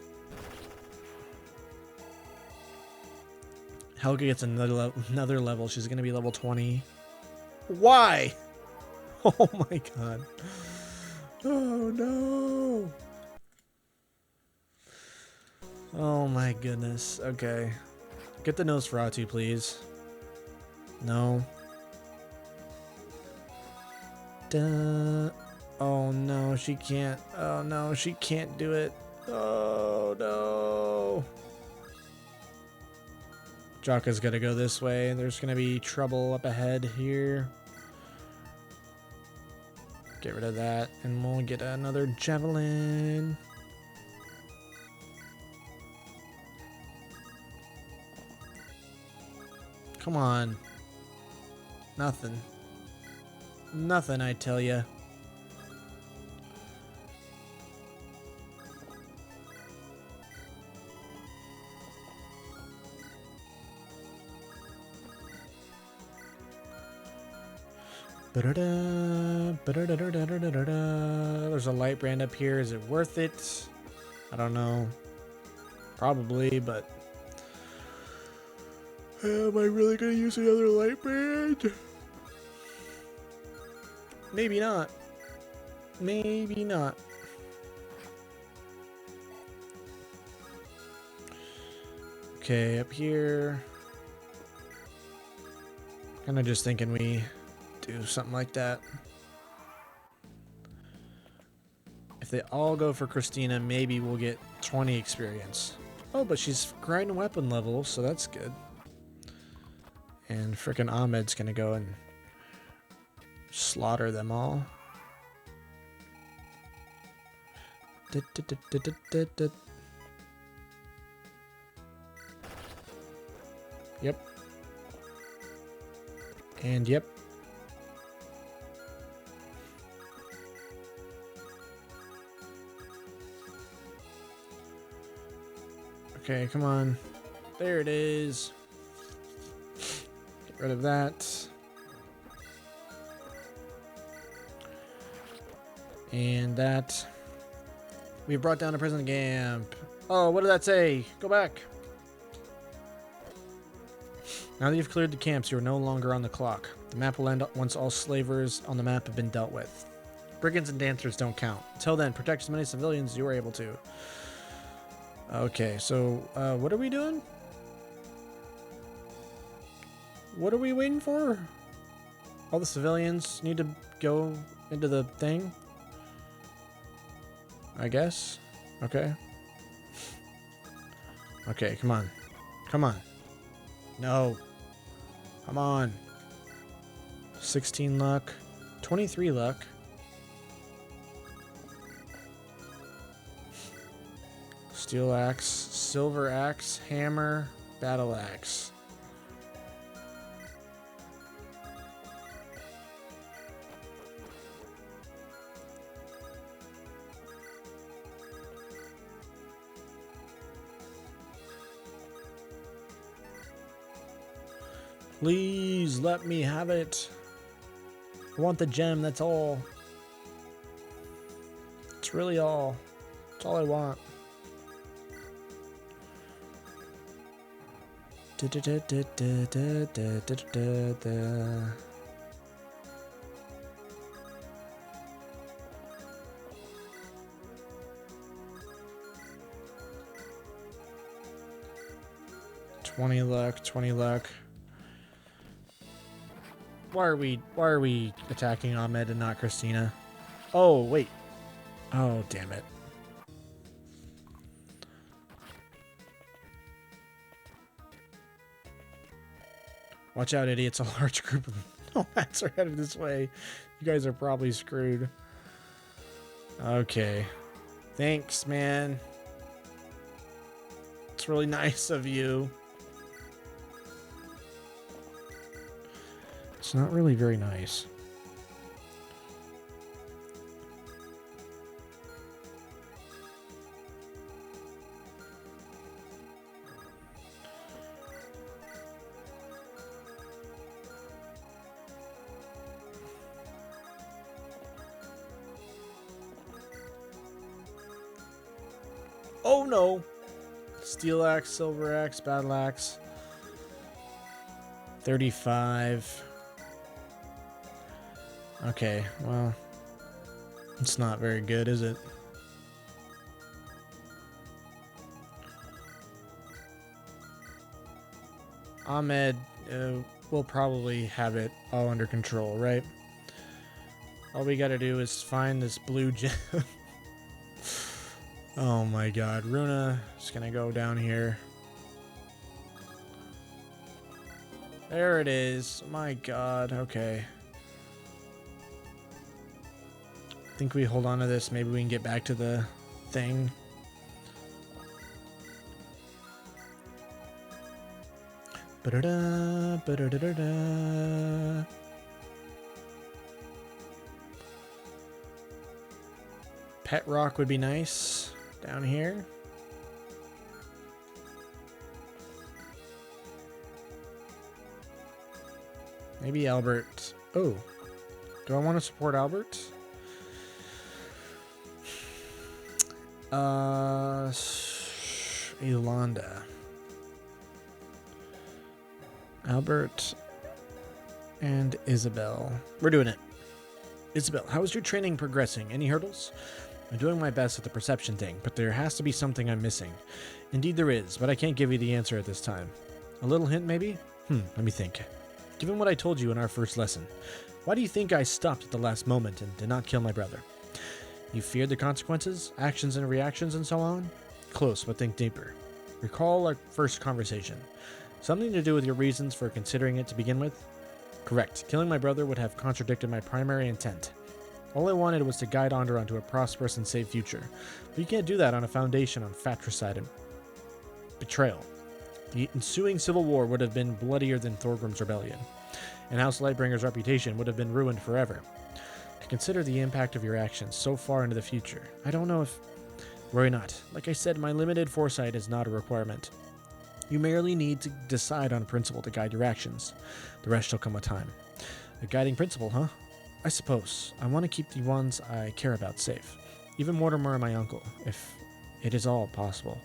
Helga gets another level. She's gonna be level 20. Why? Oh my god. Oh no. Oh my goodness. Okay. Get the Nosferatu, please. No. Duh. Oh no, she can't. Oh no, she can't do it. Oh no. Jakka's gotta go this way. There's gonna be trouble up ahead here. Get rid of that, and we'll get another javelin. Come on. Nothing. Nothing, I tell ya. There's a light brand up here. Is it worth it? I don't know. Probably, but am I really gonna use another light brand? Maybe not. Maybe not. Okay, up here. Kinda just thinking we do something like that. If they all go for Christina, maybe we'll get 20 experience. Oh, but she's grinding weapon level, so that's good. And frickin' Ahmed's gonna go and slaughter them all. Yep. And yep. Okay, come on. There it is. Get rid of that. And that. We brought down a prison camp. Oh, what did that say? Go back. Now that you've cleared the camps, you are no longer on the clock. The map will end once all slavers on the map have been dealt with. Brigands and dancers don't count. Until then, protect as many civilians as you are able to. Okay, so what are we doing? What are we waiting for? All the civilians need to go into the thing? I guess. Okay. Okay, come on. Come on. No. Come on. 16 luck. 23 luck. Steel axe, silver axe, hammer, battle axe. Please let me have it. I want the gem, that's all. It's really all. That's all I want. $20 luck. Why are we attacking Ahmed and not Christina? Oh, wait. Oh, damn it. Watch out, idiots. A large group of nomads are headed this way. You guys are probably screwed. Okay. Thanks, man. It's really nice of you. It's not really very nice. Oh no! Steel axe, silver axe, battle axe. 35. Okay, well, it's not very good, is it? Ahmed will probably have it all under control, right? All we gotta do is find this blue gem. Oh my god, Runa is gonna go down here. There it is. My god, okay. I think we hold on to this. Maybe we can get back to the thing. Ba-da-da, ba-da-da-da-da. Pet rock would be nice down here. Maybe Albert. Oh, do I want to support Albert? Yolanda. Albert and Isabel. We're doing it. Isabel, how is your training progressing? Any hurdles? I'm doing my best at the perception thing, but there has to be something I'm missing. Indeed there is, but I can't give you the answer at this time. A little hint, maybe? Let me think. Given what I told you in our first lesson, why do you think I stopped at the last moment and did not kill my brother? You feared the consequences, actions and reactions, and so on? Close, but think deeper. Recall our first conversation. Something to do with your reasons for considering it to begin with? Correct. Killing my brother would have contradicted my primary intent. All I wanted was to guide Andaron to a prosperous and safe future. But you can't do that on a foundation on fratricide and betrayal. The ensuing civil war would have been bloodier than Thorgrim's rebellion, and House Lightbringer's reputation would have been ruined forever. To consider the impact of your actions so far into the future, I don't know if... Worry not. Like I said, my limited foresight is not a requirement. You merely need to decide on a principle to guide your actions. The rest shall come with time. A guiding principle, huh? I suppose. I want to keep the ones I care about safe. Even Mortimer and my uncle, if it is all possible.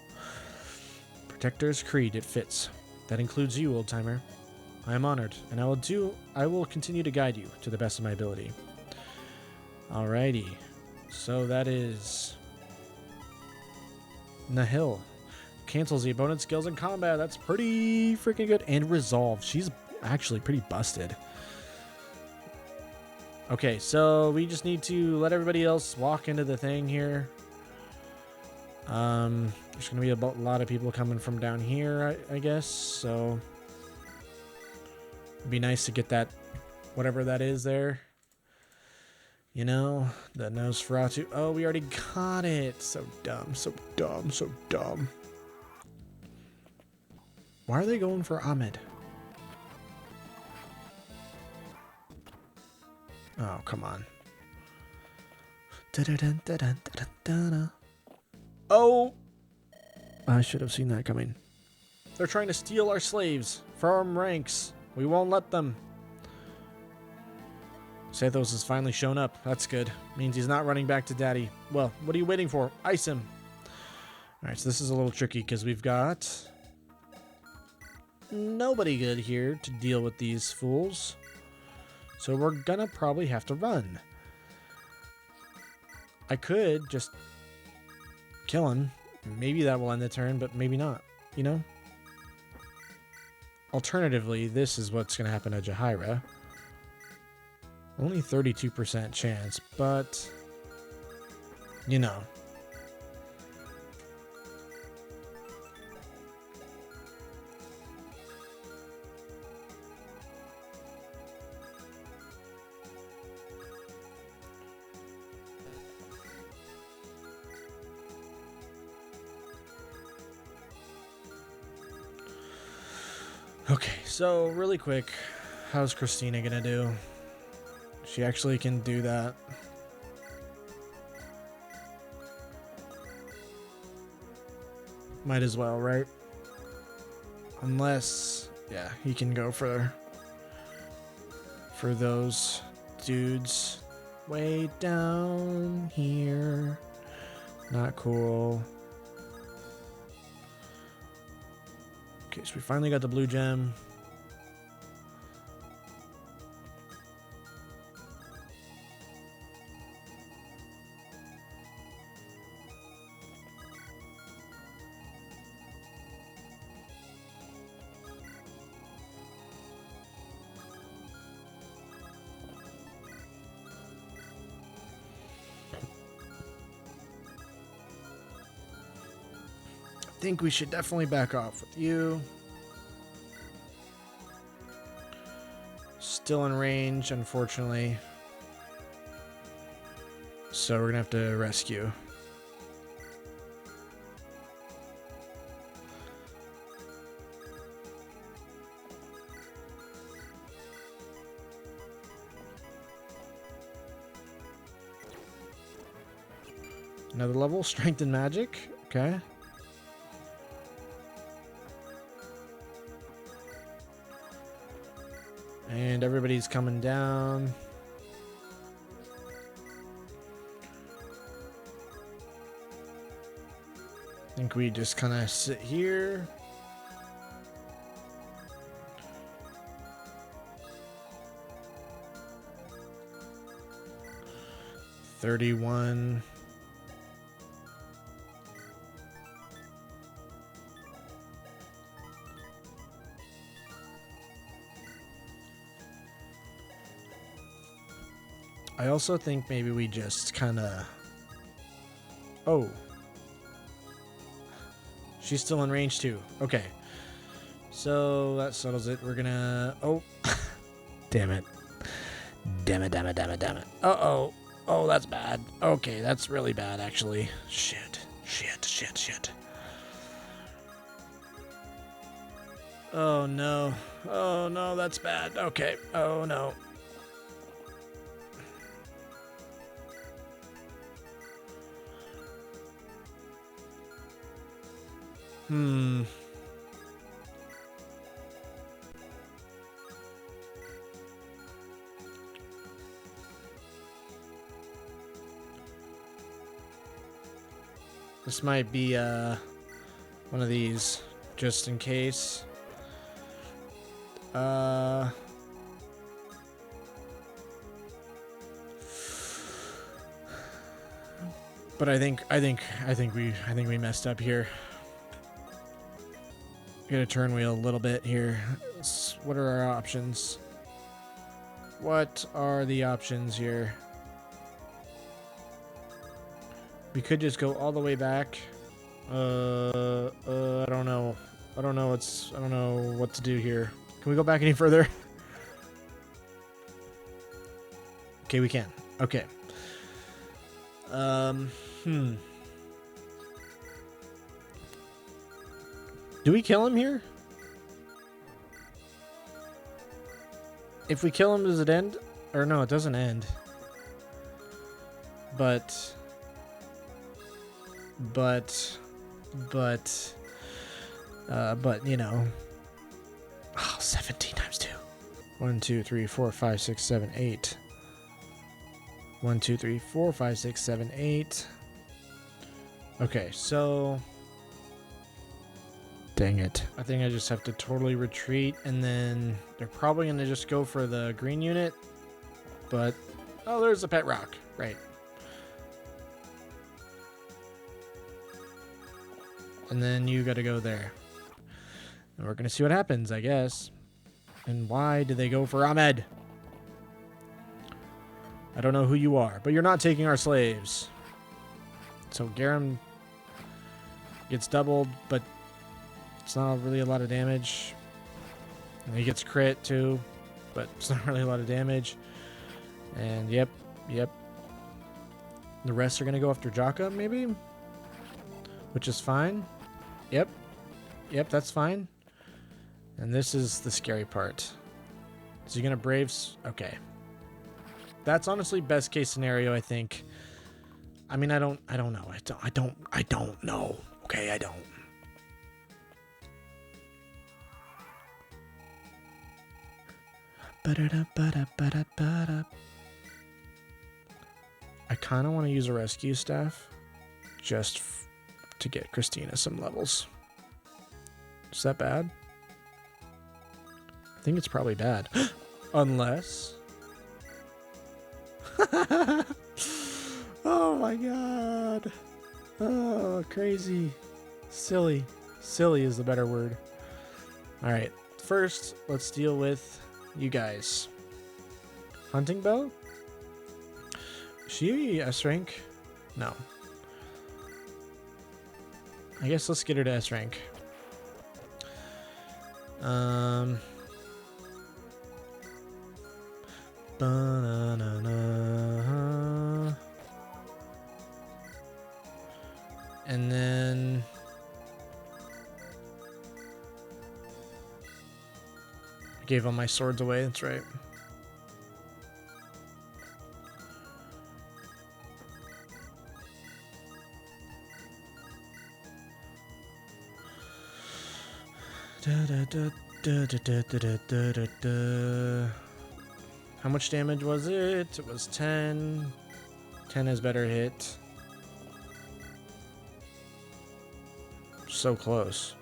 Protector's creed, it fits. That includes you, old-timer. I am honored, and I will continue to guide you to the best of my ability. Alrighty. So that is... Nahil. Cancels the opponent's skills in combat. That's pretty freaking good. And resolve. She's actually pretty busted. Okay, so we just need to let everybody else walk into the thing here. There's going to be a lot of people coming from down here, I guess. So it'd be nice to get that, whatever that is there. You know, the Nosferatu. Oh, we already got it. So dumb, so dumb, so dumb. Why are they going for Ahmed? Oh, come on. Oh! I should have seen that coming. They're trying to steal our slaves. Firm ranks. We won't let them. Sathos has finally shown up. That's good. Means he's not running back to Daddy. Well, what are you waiting for? Ice him. Alright, so this is a little tricky because we've got nobody good here to deal with these fools. So we're gonna probably have to run. I could just kill him. Maybe that will end the turn, but maybe not, you know? Alternatively, this is what's gonna happen to Jahaira. Only 32% chance, but you know. Okay, so really quick, how's Christina gonna do? She actually can do that. Might as well, right? Unless, yeah, he can go for those dudes way down here. Not cool. Okay, so we finally got the blue gem. I think we should definitely back off with you. Still in range, unfortunately. So we're gonna have to rescue. Another level, strength and magic. Okay. And everybody's coming down. I think we just kind of sit here. $31. I also think maybe we just kind of... Oh. She's still in range too. Okay. So that settles it. We're gonna... Oh. Damn it. Damn it, damn it, damn it, damn it. Uh-oh. Oh, that's bad. Okay, that's really bad, actually. Shit. Shit, shit, shit. Oh, no. Oh, no, that's bad. Okay. Oh, no. This might be one of these, just in case. But I think we messed up here. Gonna turn wheel a little bit here. What are our options? What are the options here? We could just go all the way back. I don't know. I don't know what to do here. Can we go back any further? Okay, we can. Okay. Do we kill him here? If we kill him, does it end? Or no, it doesn't end. But, you know. Oh, 17 times 2. 1, 2, 3, 4, 5, 6, 7, 8. 1, 2, 3, 4, 5, 6, 7, 8. Okay, so... Dang it. I think I just have to totally retreat, and then they're probably going to just go for the green unit. But, oh, there's a pet rock. Right. And then you got to go there. And we're going to see what happens, I guess. And why did they go for Ahmed? I don't know who you are, but you're not taking our slaves. So Garam gets doubled, but it's not really a lot of damage. And he gets crit too, but it's not really a lot of damage. And yep. The rest are going to go after Jakka, maybe? Which is fine. Yep, that's fine. And this is the scary part. Is he going to Braves? Okay. That's honestly best case scenario, I think. I mean, I don't know. I don't know. Okay, I don't. I kind of want to use a rescue staff just to get Christina some levels. Is that bad? I think it's probably bad. Unless... Oh my god. Oh, crazy. Silly. Silly is the better word. Alright, first, let's deal with you guys. Hunting bow? Is she S rank? No. I guess let's get her to S rank. And then I gave all my swords away, that's right. How much damage was it? It was 10. 10 has better hit. So close.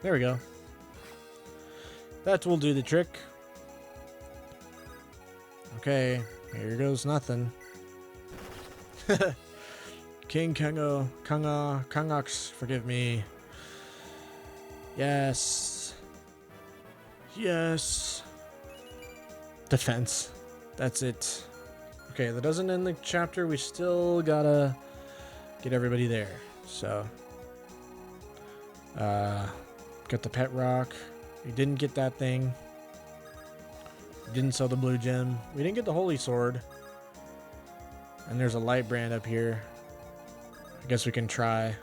There we go. That will do the trick. Okay, here goes nothing. King Kangox, forgive me. Yes. Yes. Defense. That's it. Okay, that doesn't end the chapter. We still gotta get everybody there. So, got the pet rock. We didn't get that thing. We didn't sell the blue gem. We didn't get the holy sword. And there's a light brand up here. I guess we can try.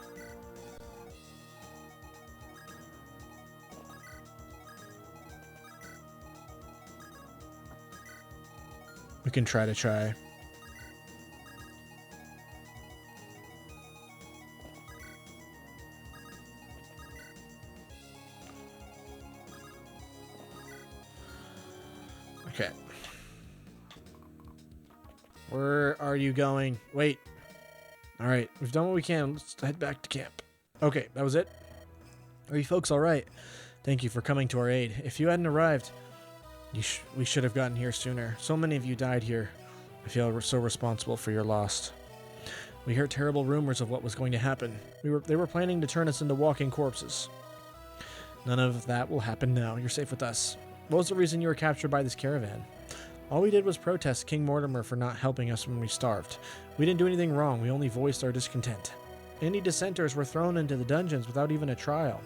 We can try to try. Okay. Where are you going? Wait. All right, we've done what we can. Let's head back to camp. Okay, that was it. Are you folks all right? Thank you for coming to our aid. If you hadn't arrived, we should have gotten here sooner. So many of you died here. I feel so responsible for your loss. We heard terrible rumors of what was going to happen. They were planning to turn us into walking corpses. None of that will happen now. You're safe with us. What was the reason you were captured by this caravan? All we did was protest King Mortimer for not helping us when we starved. We didn't do anything wrong, we only voiced our discontent. Any dissenters were thrown into the dungeons without even a trial.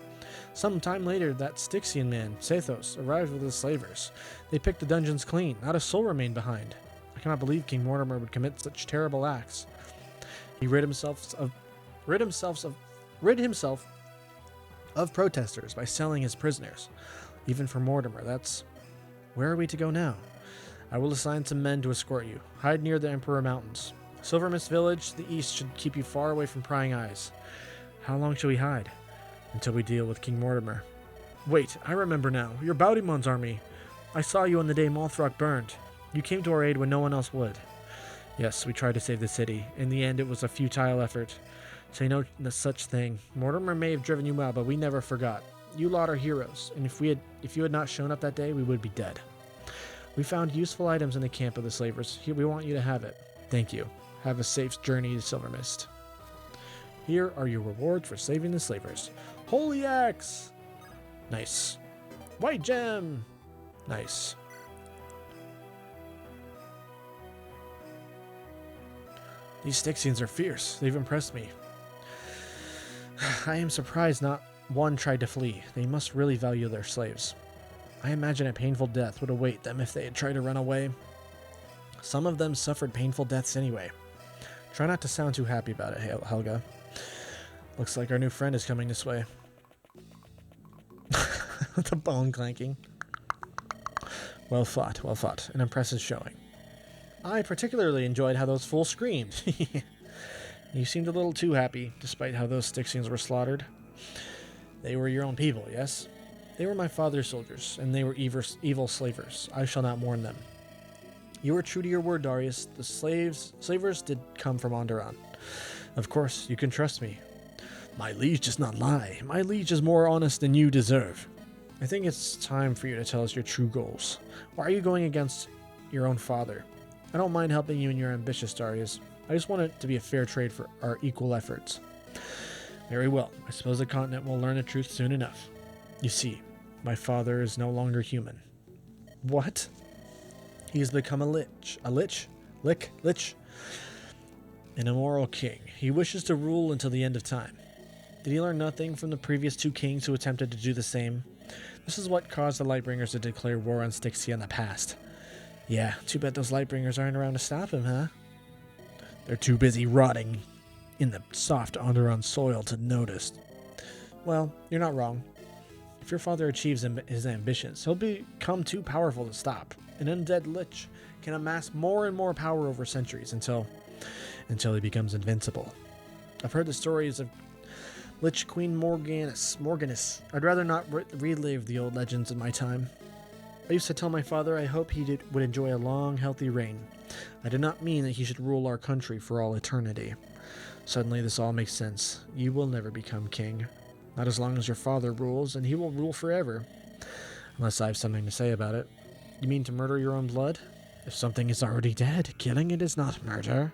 Some time later, that Styxian man, Sathos, arrived with his slavers. They picked the dungeons clean, not a soul remained behind. I cannot believe King Mortimer would commit such terrible acts. He rid himself of protesters by selling his prisoners. Even for Mortimer, that's... Where are we to go now? I will assign some men to escort you. Hide near the Emperor Mountains. Silver Mist Village to the east should keep you far away from prying eyes. How long shall we hide? Until we deal with King Mortimer. Wait, I remember now. You're Baudimon's army. I saw you on the day Malthrock burned. You came to our aid when no one else would. Yes, we tried to save the city. In the end, it was a futile effort. Say no such thing. Mortimer may have driven you out, but we never forgot. You lot are heroes, and if you had not shown up that day, we would be dead. We found useful items in the camp of the slavers. Here, we want you to have it. Thank you. Have a safe journey to Silver Mist. Here are your rewards for saving the slavers. Holy axe! Nice. White gem! Nice. These Styxians are fierce. They've impressed me. I am surprised not one tried to flee. They must really value their slaves. I imagine a painful death would await them if they had tried to run away. Some of them suffered painful deaths anyway. Try not to sound too happy about it, Helga. Looks like our new friend is coming this way. The bone clanking. Well fought, well fought. An impressive showing. I particularly enjoyed how those fools screamed. You seemed a little too happy, despite how those Styxians were slaughtered. They were your own people, yes? They were my father's soldiers, and they were evil slavers. I shall not mourn them. You were true to your word, Darius. The slavers did come from Andaron. Of course, you can trust me. My liege does not lie. My liege is more honest than you deserve. I think it's time for you to tell us your true goals. Why are you going against your own father? I don't mind helping you in your ambitious, Darius. I just want it to be a fair trade for our equal efforts. Very well. I suppose the continent will learn the truth soon enough. You see, my father is no longer human. What? He has become a lich. A lich? Lich? An immoral king. He wishes to rule until the end of time. Did he learn nothing from the previous two kings who attempted to do the same? This is what caused the Lightbringers to declare war on Styxia in the past. Yeah, too bad those Lightbringers aren't around to stop him, huh? They're too busy rotting in the soft Andaron soil to notice. Well, you're not wrong. If your father achieves his ambitions, he'll become too powerful to stop. An undead lich can amass more and more power over centuries until he becomes invincible. I've heard the stories of Lich Queen Morganus. I'd rather not relive the old legends of my time. I used to tell my father I hope he would enjoy a long, healthy reign. I did not mean that he should rule our country for all eternity. Suddenly this all makes sense. You will never become king. Not as long as your father rules, and he will rule forever. Unless I have something to say about it. You mean to murder your own blood? If something is already dead, killing it is not murder.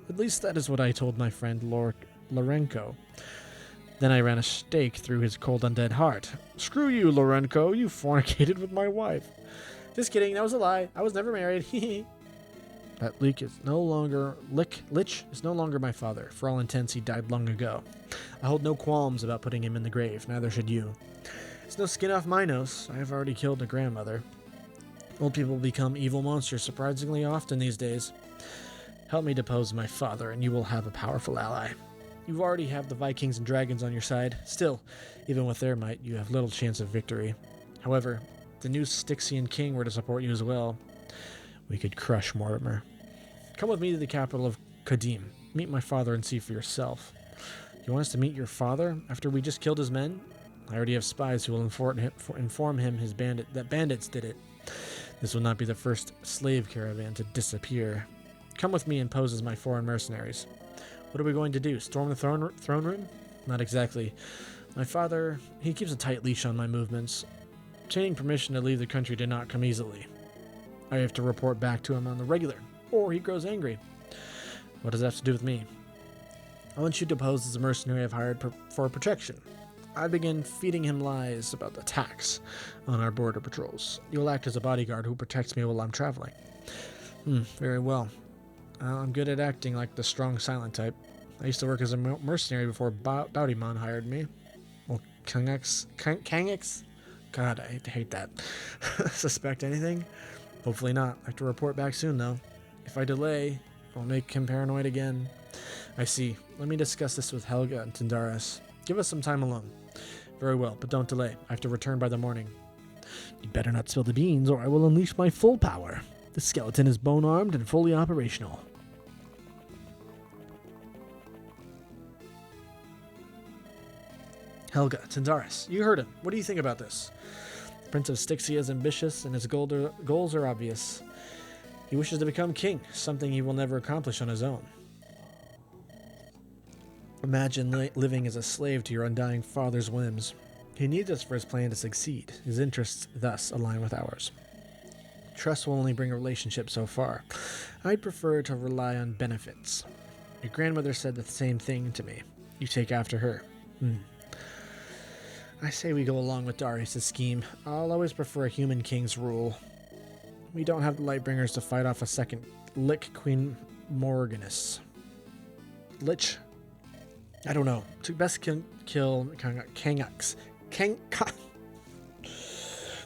At least that is what I told my friend Lorenko. Then I ran a stake through his cold undead heart. Screw you, Lorenko, you fornicated with my wife. Just kidding, that was a lie. I was never married. That lich is no longer my father. For all intents, he died long ago. I hold no qualms about putting him in the grave, neither should you. It's no skin off my nose. I have already killed a grandmother. Old people become evil monsters surprisingly often these days. Help me depose my father, and you will have a powerful ally. You already have the Vikings and dragons on your side. Still, even with their might, you have little chance of victory. However, if the new Styxian king were to support you as well, we could crush Mortimer. Come with me to the capital of Kadim. Meet my father and see for yourself. You want us to meet your father after we just killed his men? I already have spies who will inform him that bandits did it. This will not be the first slave caravan to disappear. Come with me and pose as my foreign mercenaries. What are we going to do? Storm the throne room? Not exactly. My father, he keeps a tight leash on my movements. Obtaining permission to leave the country did not come easily. I have to report back to him on the regular, or he grows angry. What does that have to do with me? I want you to pose as a mercenary I've hired for protection. I begin feeding him lies about the tax on our border patrols. You'll act as a bodyguard who protects me while I'm traveling. Very well. I'm good at acting like the strong silent type. I used to work as a mercenary before Boudimon hired me. Well, Kangix? God, I hate that. Suspect anything? Hopefully not. I have to report back soon, though. If I delay, I'll make him paranoid again. I see. Let me discuss this with Helga and Tyndaris. Give us some time alone. Very well, but don't delay. I have to return by the morning. You'd better not spill the beans, or I will unleash my full power. The skeleton is bone-armed and fully operational. Helga, Tyndaris, you heard him. What do you think about this? The Prince of Styxia is ambitious, and his goals are obvious. He wishes to become king, something he will never accomplish on his own. Imagine living as a slave to your undying father's whims. He needs us for his plan to succeed. His interests thus align with ours. Trust will only bring a relationship so far. I'd prefer to rely on benefits. Your grandmother said the same thing to me. You take after her. I say we go along with Darius' scheme. I'll always prefer a human king's rule. We don't have the Lightbringers to fight off a second Lich Queen Morganus. Lich? I don't know. To best kill Kangux.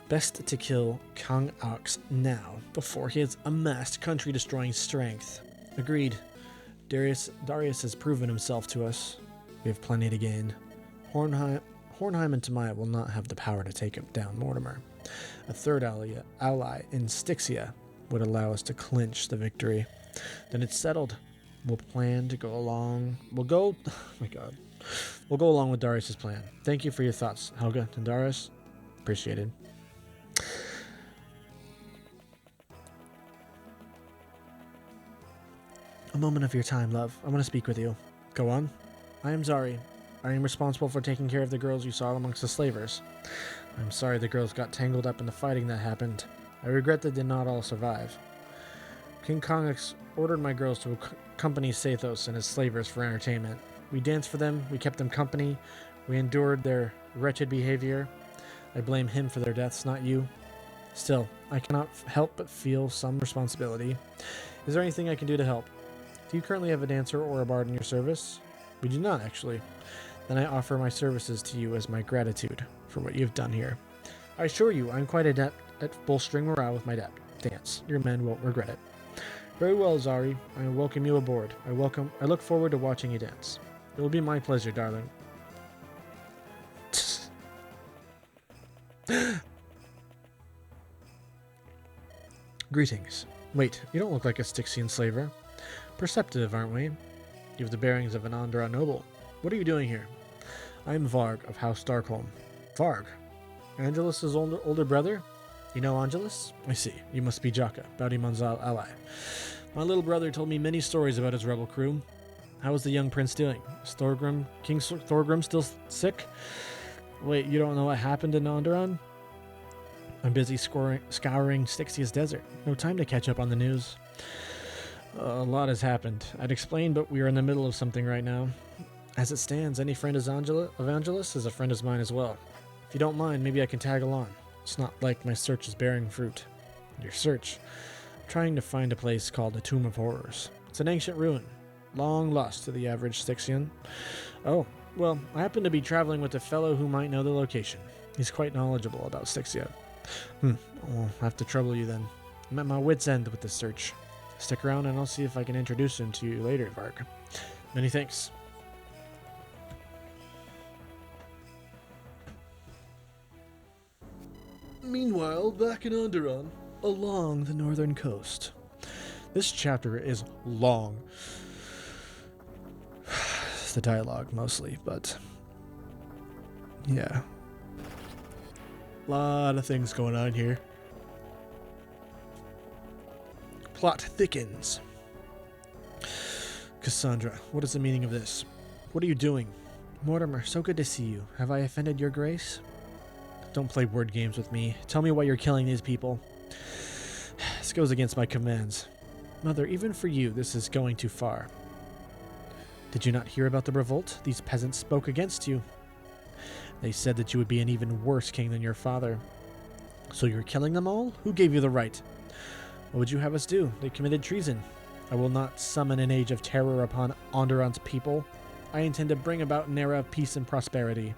Best to kill Kangux now, before he has amassed country-destroying strength. Agreed. Darius has proven himself to us. We have plenty to gain. Hornheim and Tamaya will not have the power to take down Mortimer. A third ally in Styxia would allow us to clinch the victory. Then it's settled. We'll plan to go along. We'll go. Oh my god. We'll go along with Darius's plan. Thank you for your thoughts, Helga and Darius. Appreciated. A moment of your time, love. I want to speak with you. Go on. I am Zari. I am responsible for taking care of the girls you saw amongst the slavers. I'm sorry the girls got tangled up in the fighting that happened. I regret they did not all survive. King Kongax ordered my girls to accompany Sathos and his slavers for entertainment. We danced for them, we kept them company, we endured their wretched behavior. I blame him for their deaths, not you. Still, I cannot help but feel some responsibility. Is there anything I can do to help? Do you currently have a dancer or a bard in your service? We do not, actually. Then I offer my services to you as my gratitude for what you have done here. I assure you, I'm quite adept at bolstering morale with my dance. Your men won't regret it. Very well, Zari. I welcome you aboard. I look forward to watching you dance. It will be my pleasure, darling. Greetings. Wait, you don't look like a Styxian slaver. Perceptive, aren't we? You have the bearings of an Andaron noble. What are you doing here? I am Varg of House Darkholm. Varg? Angelus's older brother? You know Angelus? I see. You must be Jakka, Bountymon's ally. My little brother told me many stories about his rebel crew. How is the young prince doing? Is King Thorgrim still sick? Wait, you don't know what happened in Andaron? I'm busy scouring Styxia's desert. No time to catch up on the news. A lot has happened. I'd explain, but we are in the middle of something right now. As it stands, any friend of Angelus is a friend of mine as well. If you don't mind, maybe I can tag along. It's not like my search is bearing fruit. Your search? I'm trying to find a place called the Tomb of Horrors. It's an ancient ruin, long lost to the average Styxian. Oh, well, I happen to be traveling with a fellow who might know the location. He's quite knowledgeable about Styxia. I'll have to trouble you then. I'm at my wit's end with this search. Stick around and I'll see if I can introduce him to you later, Varg. Many thanks. Meanwhile, back in Andaron, along the northern coast. This chapter is long. It's the dialogue mostly, but yeah. A lot of things going on here. Plot thickens. Cassandra, what is the meaning of this? What are you doing? Mortimer, so good to see you. Have I offended your grace? Don't play word games with me. Tell me why you're killing these people. This goes against my commands. Mother, even for you, this is going too far. Did you not hear about the revolt? These peasants spoke against you. They said that you would be an even worse king than your father. So you're killing them all? Who gave you the right? What would you have us do? They committed treason. I will not summon an age of terror upon Andaron's people. I intend to bring about an era of peace and prosperity.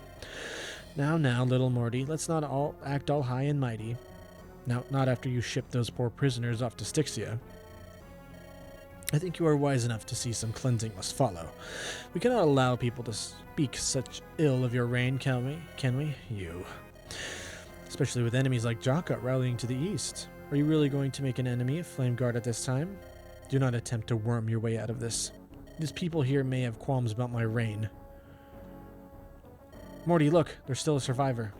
Now, little Morty, let's not all act all high and mighty. Now, not after you ship those poor prisoners off to Styxia. I think you are wise enough to see some cleansing must follow. We cannot allow people to speak such ill of your reign, can we? Can we? You. Especially with enemies like Jakka rallying to the east. Are you really going to make an enemy of Flameguard at this time? Do not attempt to worm your way out of this. These people here may have qualms about my reign. Morty, look, there's still a survivor.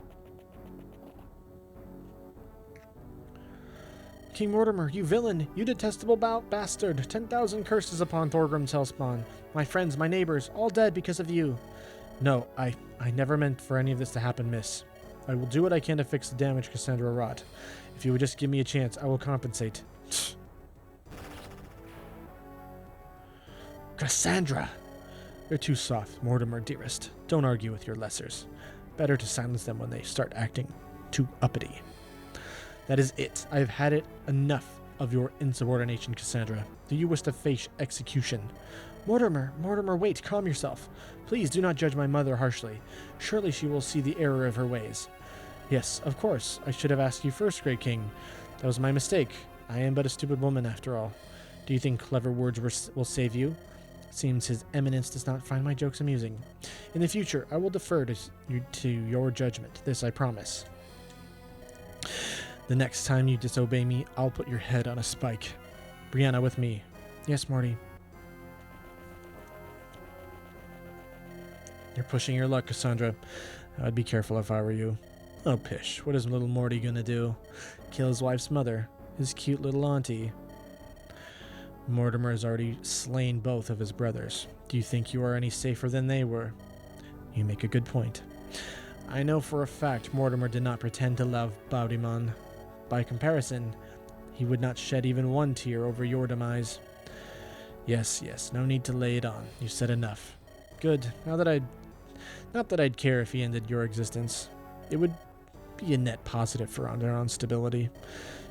King Mortimer, you villain, you detestable bastard. 10,000 curses upon Thorgrim's hellspawn. My friends, my neighbors, all dead because of you. No, I never meant for any of this to happen, miss. I will do what I can to fix the damage Cassandra wrought. If you would just give me a chance, I will compensate. Cassandra! You're too soft, Mortimer, dearest. Don't argue with your lessers. Better to silence them when they start acting too uppity. That is it. I have had it enough of your insubordination, Cassandra. Do you wish to face execution? Mortimer, wait, calm yourself. Please do not judge my mother harshly. Surely she will see the error of her ways. Yes, of course. I should have asked you first, Great King. That was my mistake. I am but a stupid woman, after all. Do you think clever words will save you? It seems His Eminence does not find my jokes amusing. In the future, I will defer to your judgment. This I promise. The next time you disobey me, I'll put your head on a spike. Brianna, with me. Yes, Marty. You're pushing your luck, Cassandra. I'd be careful if I were you. Oh, pish. What is little Morty gonna do? Kill his wife's mother, his cute little auntie. Mortimer has already slain both of his brothers. Do you think you are any safer than they were? You make a good point. I know for a fact Mortimer did not pretend to love Baudiman. By comparison, he would not shed even one tear over your demise. Yes, no need to lay it on. You said enough. Good. Not that I'd care if he ended your existence. It would be a net positive for Andaron's stability.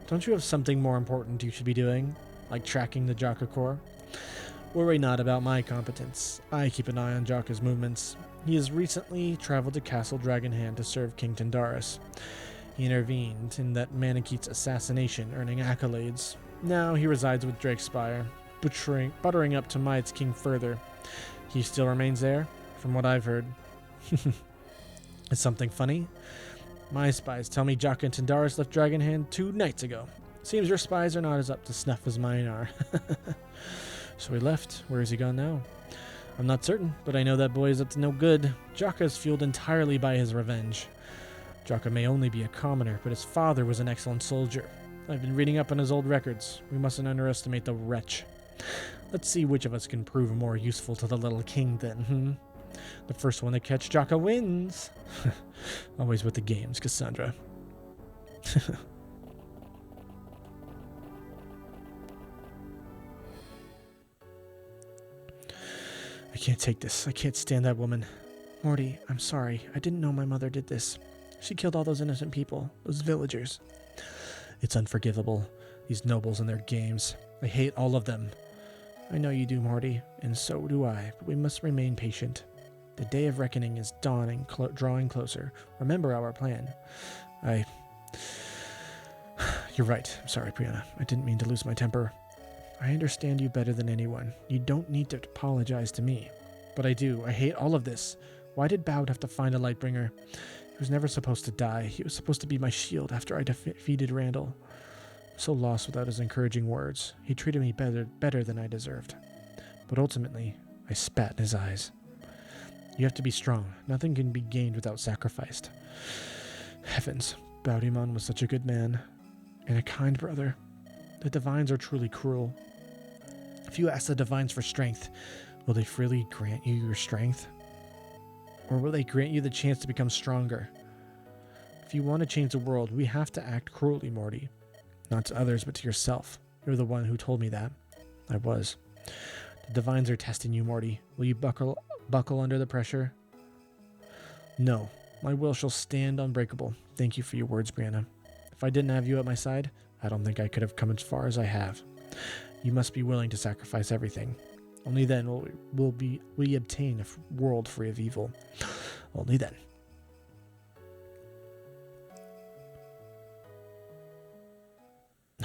Don't you have something more important you should be doing? Like tracking the Jakka Corps? Worry not about my competence. I keep an eye on Jakka's movements. He has recently traveled to Castle Dragonhand to serve King Tendaris. He intervened in that Manakite's assassination, earning accolades. Now he resides with Drakespire, buttering up to Might's king further. He still remains there, from what I've heard. Is something funny? My spies tell me Jakka and Tendaris left Dragonhand 2 nights ago. Seems your spies are not as up to snuff as mine are. So he left. Where is he gone now? I'm not certain, but I know that boy is up to no good. Jakka is fueled entirely by his revenge. Jakka may only be a commoner, but his father was an excellent soldier. I've been reading up on his old records. We mustn't underestimate the wretch. Let's see which of us can prove more useful to the little king then, The first one to catch Jakka wins. Always with the games, Cassandra. I can't take this. I can't stand that woman. Morty, I'm sorry. I didn't know my mother did this. She killed all those innocent people, those villagers. It's unforgivable, these nobles and their games. I hate all of them. I know you do, Morty, and so do I, but we must remain patient. The day of reckoning is dawning, drawing closer. Remember our plan. You're right. I'm sorry, Brianna. I didn't mean to lose my temper. I understand you better than anyone. You don't need to apologize to me. But I do. I hate all of this. Why did Boud have to find a Lightbringer? He was never supposed to die. He was supposed to be my shield after I defeated Randall. So lost without his encouraging words. He treated me better than I deserved. But ultimately, I spat in his eyes. You have to be strong. Nothing can be gained without sacrifice. Heavens, Baudiman was such a good man. And a kind brother. The Divines are truly cruel. If you ask the Divines for strength, will they freely grant you your strength? Or will they grant you the chance to become stronger? If you want to change the world, we have to act cruelly, Morty. Not to others, but to yourself. You're the one who told me that. I was. The Divines are testing you, Morty. Will you buckle under the pressure? No. My will shall stand unbreakable. Thank you for your words, Brianna. If I didn't have you at my side, I don't think I could have come as far as I have. You must be willing to sacrifice everything. Only then will we obtain a world free of evil. Only then.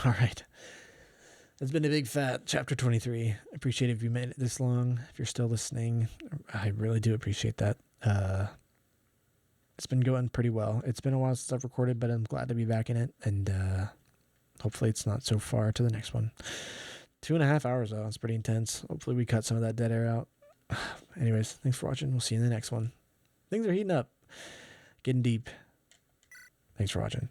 All right. That's been a big fat chapter 23. I appreciate if you made it this long. If you're still listening, I really do appreciate that. It's been going pretty well. It's been a while since I've recorded, but I'm glad to be back in it. And hopefully it's not so far to the next one. 2.5 hours, though. It's pretty intense. Hopefully we cut some of that dead air out. Anyways, thanks for watching. We'll see you in the next one. Things are heating up. Getting deep. Thanks for watching.